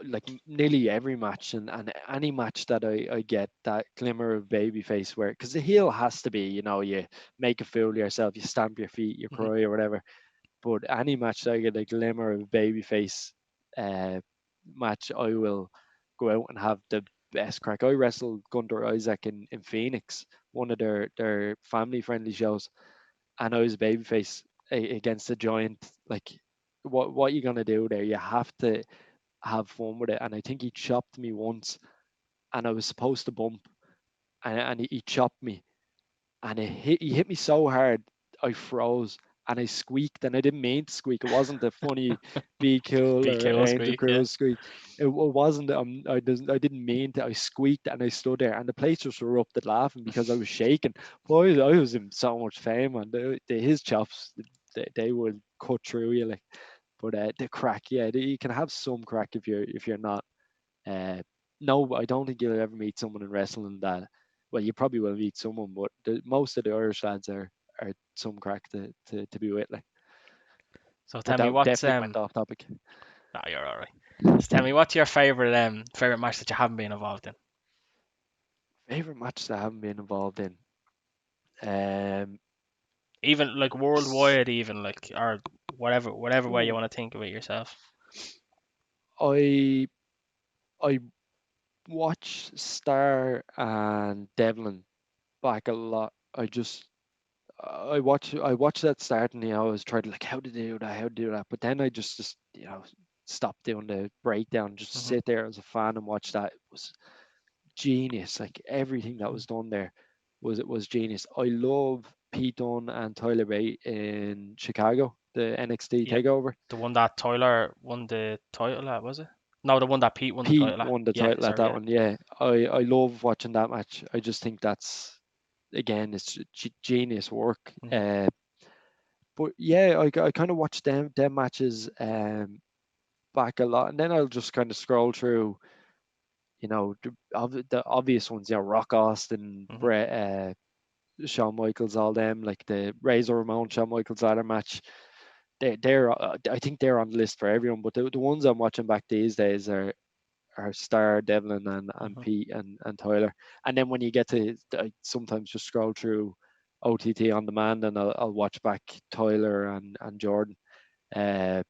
like nearly every match, and any match that I get that glimmer of babyface where, because the heel has to be, you make a fool of yourself, you stamp your feet, you mhm. cry or whatever. But any match that I get a glimmer of babyface uh, match, I will go out and have the best crack. I wrestled Gunter Isaac in Phoenix, one of their family friendly shows, and I was babyface against a giant. Like, what you gonna do there? You have to have fun with it. And I think he chopped me once, and I was supposed to bump, and he chopped me, and he hit me so hard, I froze and I squeaked, and I didn't mean to squeak. It wasn't a funny "Be Cool" Be or cool, "Angel squeak, yeah. Cruise" squeak. It wasn't. I didn't mean to. I squeaked and I stood there, and the place just erupted laughing because I was shaking. Boy, I was in so much fame, and his chops, they would cut through you like. But the crack, yeah, you can have some crack if you're not no, I don't think you'll ever meet someone in wrestling that. Well, you probably will meet someone, but most of the Irish lads are some crack to be with. Like, So but tell me that what's definitely went off topic. no, you're all right. So tell me what's your favorite match that you haven't been involved in? Favorite match that I haven't been involved in. Um, Even like s- worldwide, even like, or whatever way you ooh, want to think of it yourself. I I watch Star and Devlin back a lot. I watched that start and I was trying to like how did they do that, how did they do that, but then I just stopped doing the breakdown, just Hmm. sit there as a fan and watch that. It was genius. Like everything that was done there was genius. I love Pete Dunne and Tyler Bate in Chicago, the NXT Yeah, takeover. the one that Tyler won the title at, was it? No, the one that Pete won the Pete title at. won the Yeah, title at sorry, that yeah. one. Yeah, I love watching that match. I just think that's again it's genius work. Hmm. But yeah, I kind of watch them matches back a lot, and then I'll just kind of scroll through, the obvious ones, Rock Austin, Hmm. Brett, Shawn Michaels, all them, like the Razor Ramon, Shawn Michaels ladder match. I think they're on the list for everyone, but the ones I'm watching back these days are Star, Devlin, and Hmm. Pete and Tyler. And then when you get to, I sometimes just scroll through OTT on demand and I'll watch back Tyler and Jordan. Uh,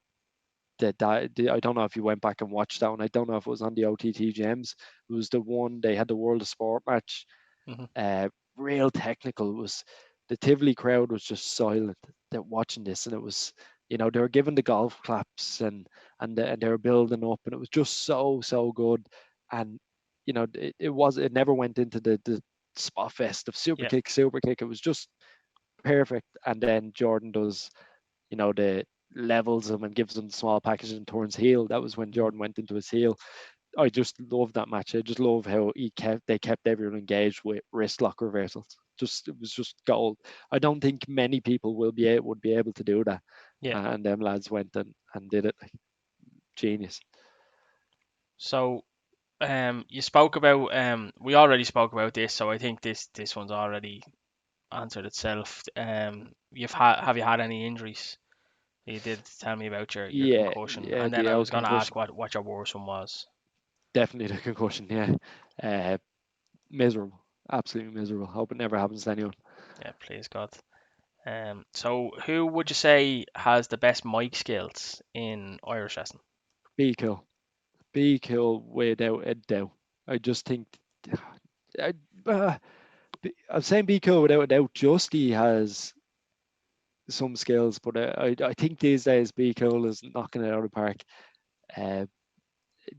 I don't know if you went back and watched that one. I don't know if it was on the OTT Gems. It was the one they had the World of Sport match. Hmm. Uh, Real technical. It was the Tivoli crowd was just silent. They're watching this, and it was they were giving the golf claps and they were building up, and it was just so good. And it never went into the spot fest of Yeah. super kick. It was just perfect. And then Jordan does the levels him and gives him the small package and turns heel. That was when Hmm. Jordan went into his heel. I just love that match. I just love how they kept everyone engaged with wrist lock reversals. It was just gold. I don't think many people would be able to do that. Yeah. And them lads went and did it. Like, genius. So, you spoke about, we already spoke about this, so I think this one's already answered itself. Have you had any injuries? You did tell me about your Yeah, concussion, yeah, and then the I old was gonna ask concussion. what your worst one was. Definitely the concussion. Yeah, uh, miserable, absolutely miserable. Hope it never happens to anyone. Yeah, please God. So who would you say has the best mic skills in Irish wrestling? Be cool, be cool without a doubt. I just think. I, uh, I'm saying be cool without a doubt. Justy has some skills, but I think these days be cool is knocking it out of the park. Uh,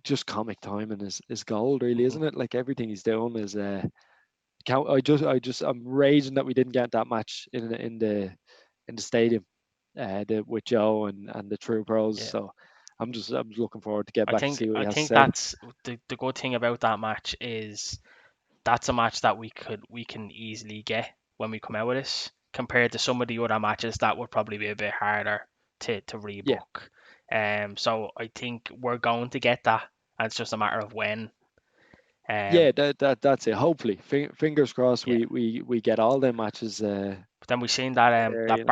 just comic timing is gold, really, Hmm. isn't it? Like everything he's doing is. I'm raging that we didn't get that match in the stadium, with Joe and the True Pros. Yeah, So I'm just looking forward to get back and see what he I has to think say. that's the good thing about that match is that's a match that we can easily get when we come out with this, compared to some of the other matches that would probably be a bit harder to Yeah, rebook. So I think we're going to get that, and it's just a matter of when. Um, yeah, that's it. Hopefully, fingers crossed. yeah. We get all them matches. But then we've seen that There, that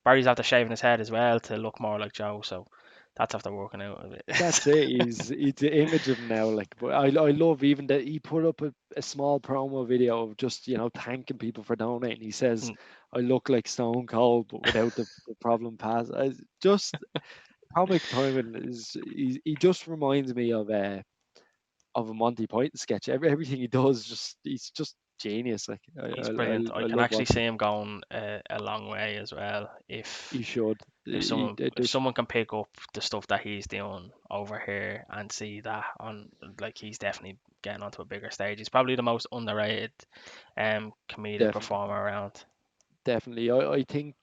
Barry's after shaving his head as well to look more like Joe, so that's after working out a bit. That's it. He's the image of him now. Like, but I love even that he put up a small promo video of just thanking people for donating. He says, Mm. "I look like Stone Cold, but without the problem pass." Just comic timing he just reminds me of a Monty Python sketch. Everything he does, he's just genius. Like He's brilliant. I I can love actually watching see him. him going a long way as well. He should. If someone can pick up the stuff that he's doing over here and see that on, like, he's definitely getting onto a bigger stage. He's probably the most underrated comedic Definitely, performer around. definitely. I think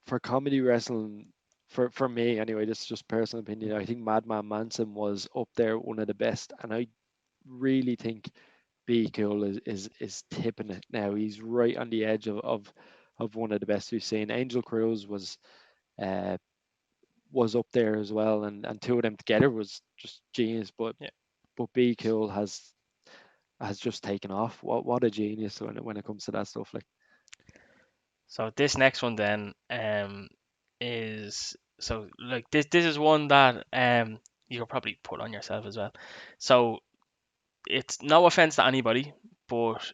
for comedy wrestling, for me anyway, this is just personal opinion. I think Madman Manson was up there, one of the best, and I really think Be Cool is tipping it now. He's right on the edge of one of the best we've seen. Angel Cruz uh was up there as well, and two of them together was just genius. Yeah. But Be Cool has just taken off. What a genius when it comes to that stuff. Like, So this next one then is, so like this is one that you could probably put on yourself as well. So it's no offense to anybody, but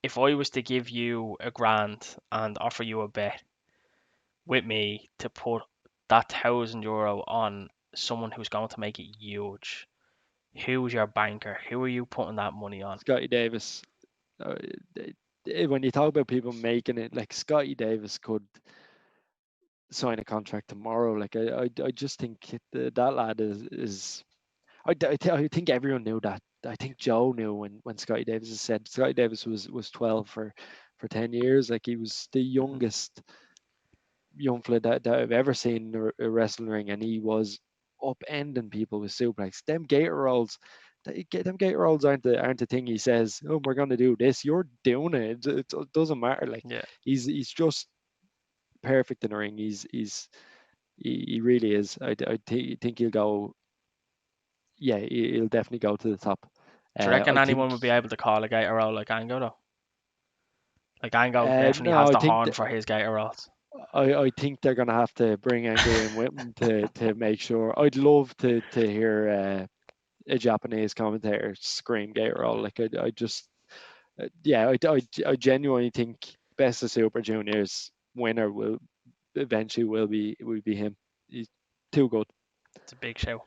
if I was to give you $1,000 and offer you a bet with me to put that €1,000 on someone who's going to make it huge, who's your banker? Who are you putting that money on? Scotty Davis. Uh, when you talk about people making it, like Scotty Davis could sign a contract tomorrow. Like I just think that lad is. I think everyone knew that. I think Joe knew when Scotty Davis has said Scotty Davis was 12 for 10 years. Like he was the Mhm. youngest young fella that I've ever seen in a wrestling ring, and he was upending people with suplex. Them gator rolls, them gator rolls aren't the thing he says. Oh, we're gonna do this. You're doing it. It doesn't matter. Like Yeah. he's just perfect in the ring. He really is. Think he'll go. Yeah, he'll definitely go to the top. Do you reckon I think. anyone would be able to call a gator roll like Ango though? Like Ango definitely No, has I the think horn for his gator rolls. I think they're gonna have to bring Ango in with them to make sure. I'd love to hear a Japanese commentator scream "Gator Roll." Like I just yeah, I genuinely think Best of Super Juniors winner will eventually will be him. He's too good. It's a big show.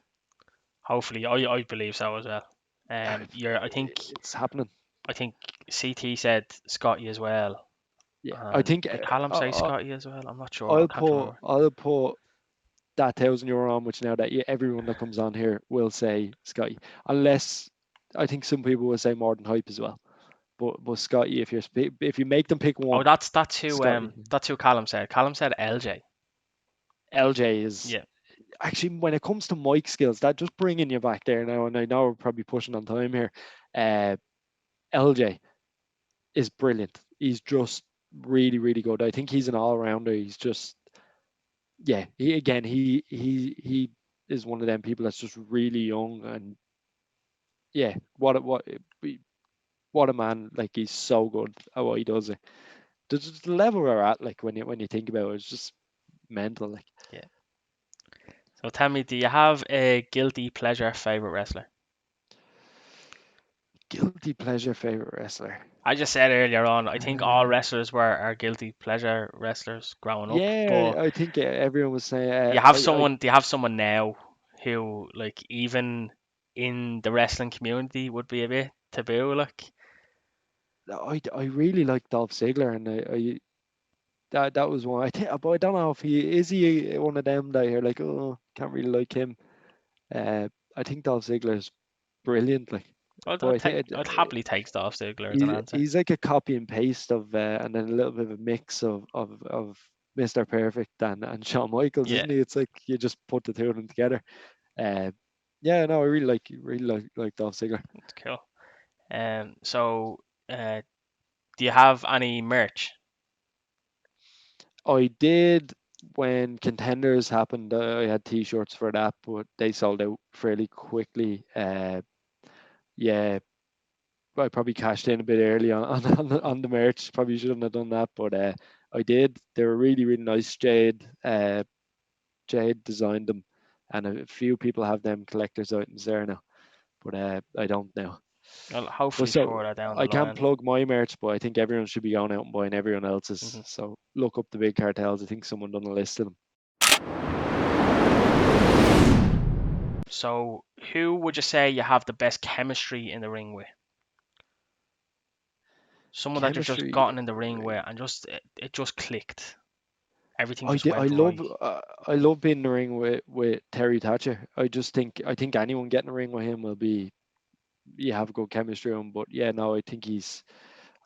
Hopefully, I believe so as well. You're It's happening. I think CT said Scotty as well, Yeah, I and think did Callum say Scotty as well? I'm not sure. I can't remember. I'll put that €1,000 on, which now that everyone that comes on here will say Scotty, unless I think some people will say more than hype as well. But Scotty, if you make them pick Oh, one, that's who Scotty. Callum said. Callum said LJ. LJ is Yeah, actually, when it comes to mic skills, that just bringing you back there now, and I know we're probably pushing on time here. Uh, LJ is brilliant. He's just really, really good. I think he's an all rounder. He's just yeah. He is one of them people that's just really young and yeah. What a man! Like he's so good at what he does. The level we're at, like when you think about it, it's just mental. Like yeah. So tell me, do you have a guilty pleasure favorite wrestler? guilty pleasure favorite wrestler. I just said earlier on, I think all Uh, wrestlers were our guilty pleasure wrestlers growing up. Yeah, But I think everyone was saying. do you have someone now who, like, even in the wrestling community would be a bit taboo? Like, I really like Dolph Ziggler, and that was one. I think, but I don't know if he one of them that you're like, oh, can't really like him. I think Dolph Ziggler is brilliant, like, but I think I'd happily take Dolph Ziggler as an he's answer. he's like a copy and paste of, and then a little bit of a mix of Mr. Perfect and Shawn Michaels, Yeah, isn't he? It's like you just put the two of them together. Uh, yeah, no, I really like Dolph Ziggler. it's cool. So, uh, do you have any merch? I did when contenders happened. I had T-shirts for that, but they sold out fairly quickly. Yeah, I probably cashed in a bit early on the merch. Probably shouldn't have done that, but I did. They were really nice. Jade designed them, and a few people have them collector's items there now, but I don't now. I'll But hopefully so further down the I can't line. plug my merch, but I think everyone should be going out and buying everyone else's. Hmm. So look up the big cartels. I think someone done a list of them. So, who would you say you have the best chemistry in the ring with? Someone that you've just Chemistry. gotten in the ring with and it just clicked. Everything just I went love right. I love being in the ring with Terry Thatcher. I think anyone getting in the ring with him will be you have good chemistry with him. But yeah, no, I think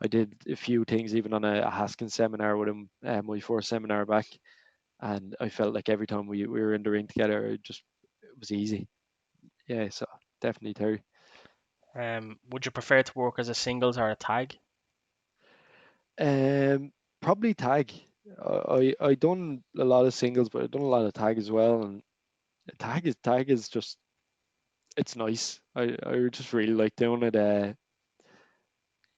I did a few things even on a Haskins seminar with him, my first seminar back, and I felt like every time we were in the ring together, it was easy. Yeah, so definitely Terry. Would you prefer to work as a singles or a tag? Probably tag. I done a lot of singles, but I done a lot of tag as well, and tag is just it's nice. I just really like doing it.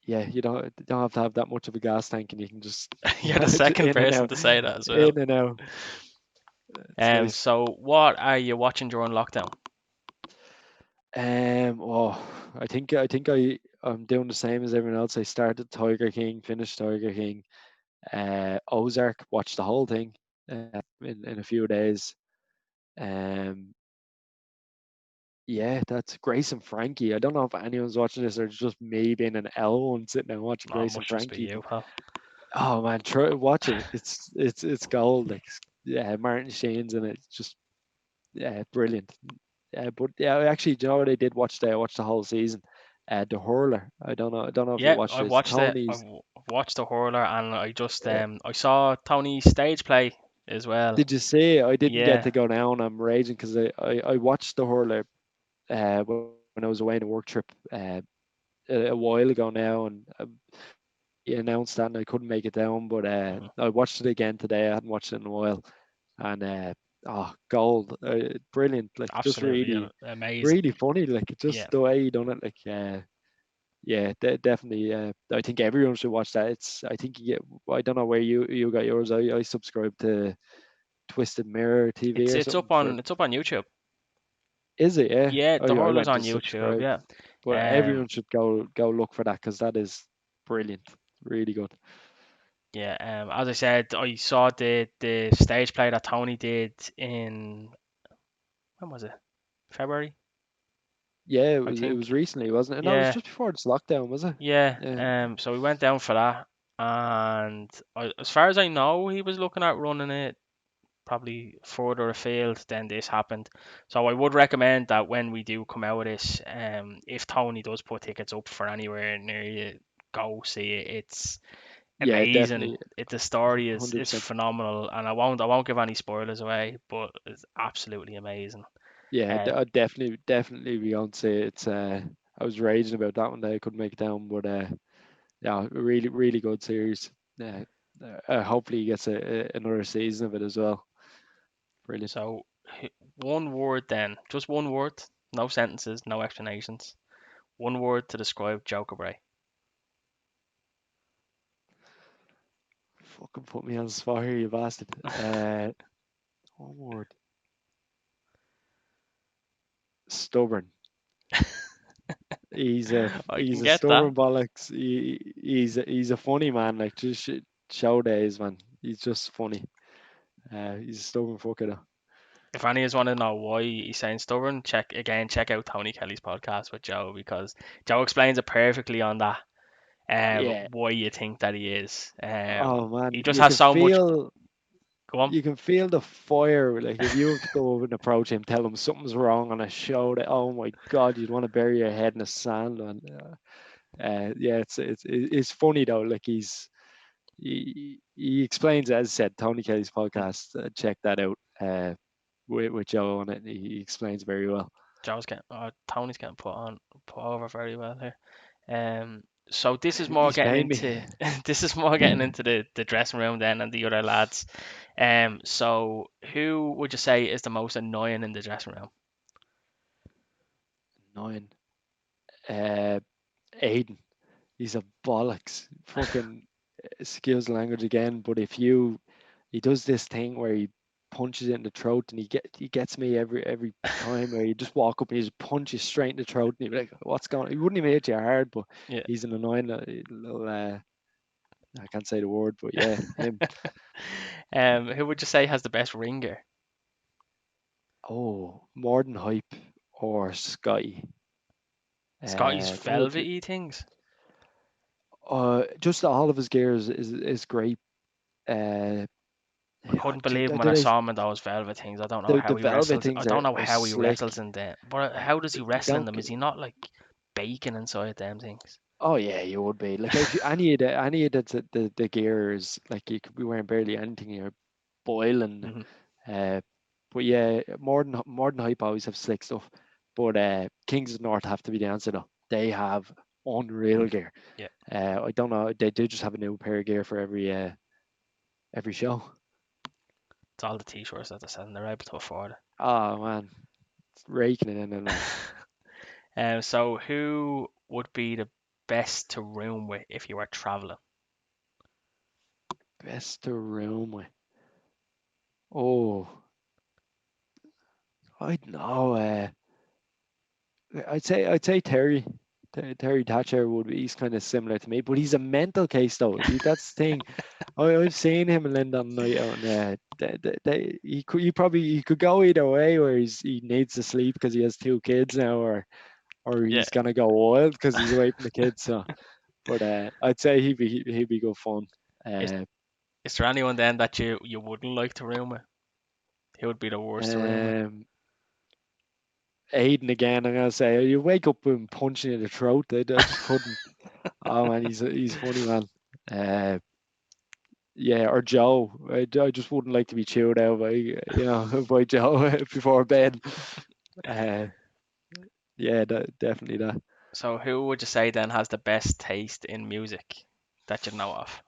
Yeah, you don't have to have that much of a gas tank, and you can just You're the second in and person out, to say that as well. in and out. It's nice. So what are you watching during lockdown? Oh, I think I'm doing the same as everyone else. I started Tiger King, finished Tiger King. Ozark, watched the whole thing in a few days. Um, yeah, that's Grace and Frankie. I don't know if anyone's watching this or it's just me being an L one sitting and watching Oh, it Grace and must just be Frankie. you, But pal. oh man, try watch it. It's gold. Like yeah, Martin Sheen's in it. It's just yeah, brilliant. Yeah, but yeah, actually, do you know what I did watch I watched the whole season. The Hurler. I don't know if you Yeah, watched I this. watched it. Tony's. I've watched the hurler, and I just Uh, I saw Tony's stage play as well. did you see? I didn't get Yeah. to go down. I'm raging because I watched the Hurler when I was away on a work trip a while ago now, and he announced that and I couldn't make it down. But Mhm. I watched it again today. I hadn't watched it in a while, and oh, gold, brilliant! Like just Absolutely really, amazing. really funny. Like Yeah. just the way he done it. Like yeah, definitely. I think everyone should watch that. It's I think you get. I don't know where you got yours. I subscribe to Twisted Mirror TV or something for. It's up on YouTube. Is it? Yeah. Yeah, the I hurler's went to on YouTube. subscribe, Yeah. but Um. everyone should go look for that because that is brilliant. Really good. Yeah. As I said, I saw the stage play that Tony did in when was it? February, Yeah, I it think. was recently, wasn't it? No, it was Yeah. just before this lockdown, was it? Yeah. Yeah. So we went down for that, and as far as I know, he was looking at running it probably further afield than this happened. So I would recommend that when we do come out of this, if Tony does put tickets up for anywhere near you, go see it. It's Yeah, amazing. definitely. The story is 100%. phenomenal, and I won't give any spoilers away, but it's absolutely amazing. Yeah, Uh, I'd definitely be on to say it's I was raging about that one day. I couldn't make it down, but yeah, really good series. Uh, hopefully he gets another season of it as well. Brilliant. so one word then, just one word, no sentences, no explanations. One word to describe Joker Bray. Fucking put me on the spot here, you bastard. One word. Stubborn. I can He's a get that. stubborn bollocks. He's a funny man. Like just show days, man. He's just funny. He's a stubborn fucker though. If any of you want to know why he's saying stubborn, check out Tony Kelly's podcast with Joe because Joe explains it perfectly on that. Yeah. Why you think that he is. Oh man, He just has so much. Go on. you can feel the fire. Like if you have to go over and approach him, tell him something's wrong on a show. That oh my god, you'd want to bury your head in the sand. And yeah, it's funny though. Like he explains, as I said, Tony Kelly's podcast. Check that out. With Joe on it, he explains very well. Tony's getting put over very well here. So this is more He's getting paying me. into this is more getting into the dressing room then and the other lads. So who would you say is the most annoying in the dressing room? Nine. Uh, Aiden. He's a bollocks. Fucking excuse the language again, but if you he does this thing where he punches it in the throat and he gets me every time where you just walk up and he just punches straight in the throat and you're like, what's going on? He wouldn't even hit you hard, but Yeah. he's an annoying little I can't say the word, but yeah, him. Who would you say has the best ringer? Oh, more than hype or Scotty. Scotty's That would be velvety things. just all of his gears is great. Uh, I couldn't believe him when I did I saw him in those velvet things. I don't know the how he velvet wrestles. I things don't know are how he wrestles slick. in them. But how does he You wrestle in don't. them? Is he not like bacon inside them things? Oh yeah, you would be like if you, any of the gears like you could be wearing barely anything. You're boiling. Hmm. Uh, but yeah, more than hype always have slick stuff. But Kings of the North have to be the answer though. They have unreal gear. Yeah, I don't know. They do just have a new pair of gear for every show. it's all the t-shirts that they're selling. They're able to afford it. Oh man, it's raking it in like So who would be the best to room with if you were traveling? best to room with. Oh, I don't know. I'd say Terry. Terry Thatcher would be. He's kind of similar to me, but he's a mental case though. That's the thing. I've seen him and Lyndon night out, and he could go either way, where he needs to sleep because he has two kids now, or Yeah. he's gonna go wild because he's away from the kids. So, but I'd say he'd be good fun. Is Uh, is there anyone then that you wouldn't like to room with? Who would be the worst to room with? um, Aiden again. I'm gonna say you wake up and punch you in the throat. I just couldn't. Oh man, he's funny man. Uh, yeah, or Joe. I just wouldn't like to be chewed out by by Joe before bed. Uh, yeah, definitely that. So who would you say then has the best taste in music that you know of?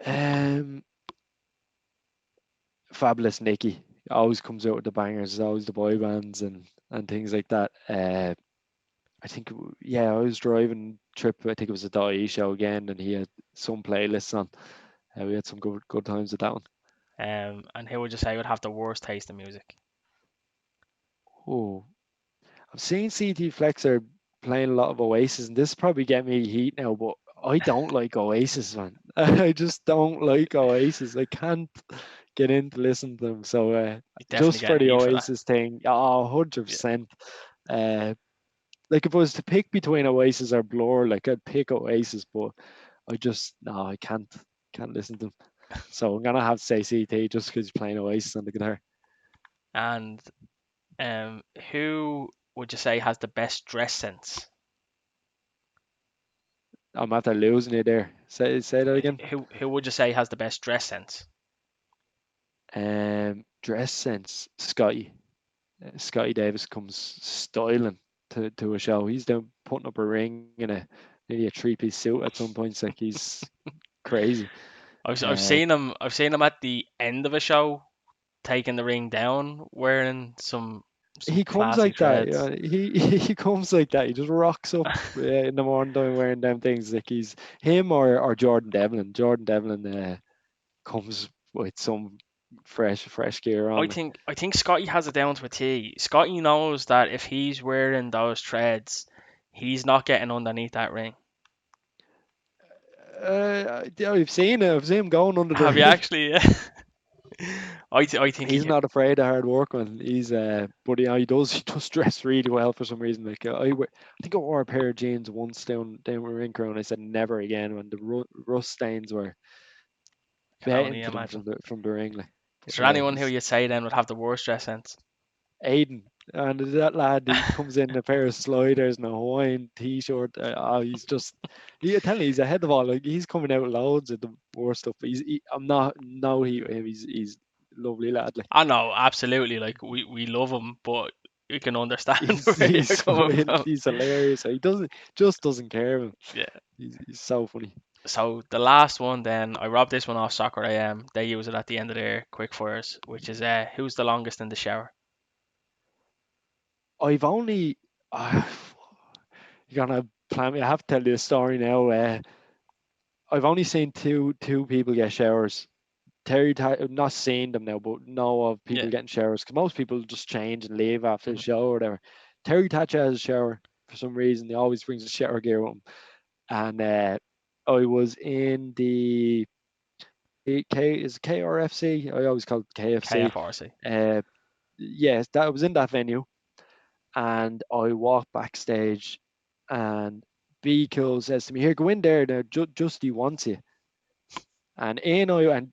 Um, Fabulous Nicky always comes out with the bangers. Always the boy bands and things like that. I think yeah, I was driving trip. I think it was a DE show again, and he had some playlists on. We had some good times with that one. And who would you say would have the worst taste in music? Oh, I'm seeing CT Flex are playing a lot of Oasis, and this probably get me heat now, but I don't like Oasis, man. I just don't like Oasis. I can't get into listen to them. So You definitely just getting for the heat for that. Oasis thing, oh, Yeah. 100%. Uh, like if I was to pick between Oasis or Blur, like I'd pick Oasis, but I just no, I can't listen to them. So I'm gonna have to say CT just because he's playing Oasis on the guitar. And who would you say has the best dress sense? I'm after losing it there. Say that again. Who would you say has the best dress sense? Dress sense, Scotty. Scotty Davis comes styling to a show. He's down putting up a ring in maybe a three-piece suit at some points. Like he's crazy. I've Uh, seen him. I've seen him at the end of a show taking the ring down, wearing some he comes classy like that. threads. He comes like that. He just rocks up in the morning time wearing them things. Like he's him or Jordan Devlin. Jordan Devlin comes with some fresh gear I on. Like, think I think Scotty has it down to a T. Scotty knows that if he's wearing those threads, he's not getting underneath that ring. yeah, I've seen it. I've seen him going under the Have you ring. actually? I think he He's can. not afraid of hard work, man. But he does dress really well for some reason. Like I think I wore a pair of jeans once down with rink and I said never again when the rust stains were Can betting only to them imagine. from the ring. Like. Is But there anyone who you say then would have the worst dress sense? Aiden, and that lad, he comes in a pair of sliders and a Hawaiian t-shirt. I tell you, he's ahead of all. Like he's coming out loads of the worst stuff. I'm not no he he's lovely lad. Like I know, absolutely. Like we love him, but you can understand he's where you're he's coming from. he's hilarious. He doesn't care. Man. Yeah. He's so funny. So the last one then, I robbed this one off Soccer AM. They use it at the end of their quick fires, which is who's the longest in the shower? I've only uh, you're gonna plan me. I have to tell you a story now. I've only seen two people get showers. Not seeing them now, but know of Yeah. people getting showers because most people just change and leave after the Mhm. show or whatever. Terry Thatcher has a shower for some reason. He always brings a shower gear with him. And I was in the KRFC. I always call it KFC. KFRC. Uh, yes, that was in that venue, and I walked backstage, and B Cool says to me, "Here, go in there. Now, Justy wants you." And in I and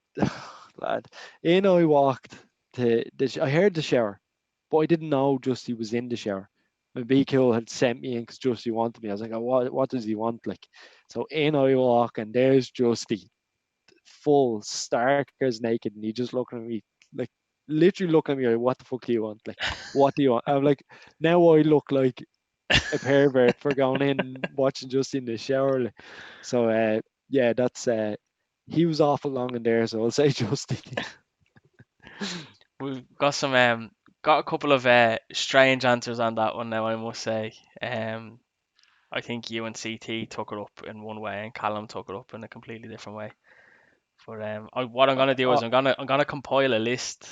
lad, in I walked to I heard the shower, but I didn't know Justy was in the shower. And B Cool had sent me in because Justy wanted me. I was like, oh, what does he want? Like, so in I walk and there's Justy, full stark as naked, and he just looking at me like literally looking at me like, what the fuck do you want? Like, what do you want? I'm like, now I look like a pervert for going in and watching just in the shower. Like. So yeah, that's he was awful long in there, so I'll say Justin. We've got a couple of strange answers on that one now, I must say. I think you and CT took it up in one way, and Callum took it up in a completely different way. But what I'm uh, gonna do uh, is I'm gonna compile a list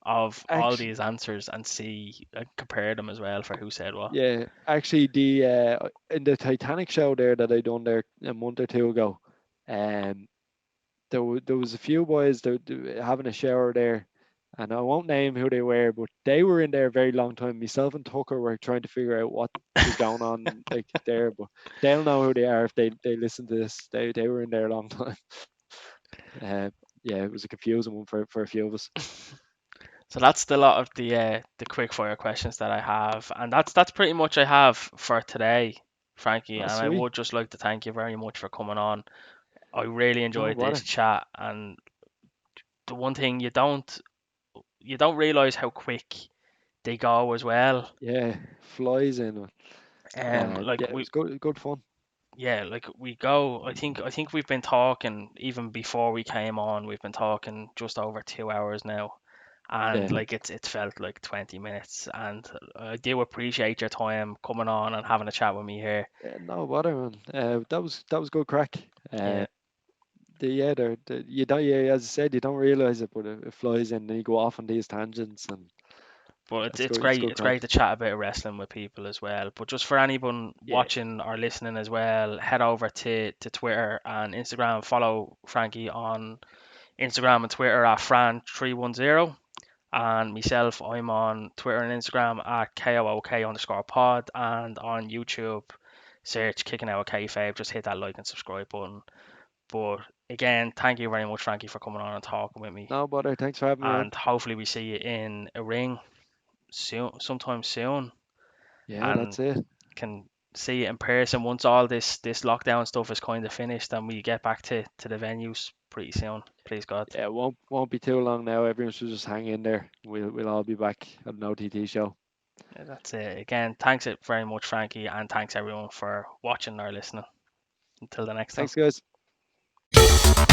of all Actually, these answers and see compare them as well for who said what. yeah, actually, the in the Titanic show there that I done there a month or two ago, um, there was a few boys having a shower there, and I won't name who they were, but they were in there a very long time. Myself and Tucker were trying to figure out what was going on like there, but they'll know who they are if they listen to this. They were in there a long time. Uh, yeah, it was a confusing one for a few of us. So that's the lot of the quick fire questions that I have, and that's pretty much I have for today, Frankie. Oh, And I sweet. would just like to thank you very much for coming on. I really No enjoyed this bother. chat, and the one thing you don't realize how quick they go as well. Yeah, flies in. Like Yeah, it was good fun. like we go. I think we've been talking even before we came on. We've been talking just over 2 hours now, and Yeah. like it's felt like 20 minutes. And I do appreciate your time coming on and having a chat with me here. Yeah, no bother, man. That was good crack. Yeah, Yeah, you don't, yeah, as I said, you don't realize it, but it flies in, and you go off on these tangents, and but it's that's it's good. It's great. good It's crack. great to chat about wrestling with people as well. But just for anyone Yeah, watching or listening as well, head over to Twitter and Instagram. Follow Frankie on Instagram and Twitter at Fran310. And myself, I'm on Twitter and Instagram at KOOK_pod, and on YouTube, search Kicking Out Kayfabe. Just hit that like and subscribe button. But again, thank you very much, Frankie, for coming on and talking with me. no bother. Thanks for having me on. And hopefully we see you in a ring soon, sometime soon, Yeah, and that's it. can see it in person once all this lockdown stuff is kind of finished and we get back to the venues pretty soon. Please God. Yeah, it won't be too long now. Everyone should just hang in there. We'll all be back at an OTT show. Yeah, that's it. Again, thanks it very much, Frankie, and thanks everyone for watching or listening. Until the next time. Thanks, guys.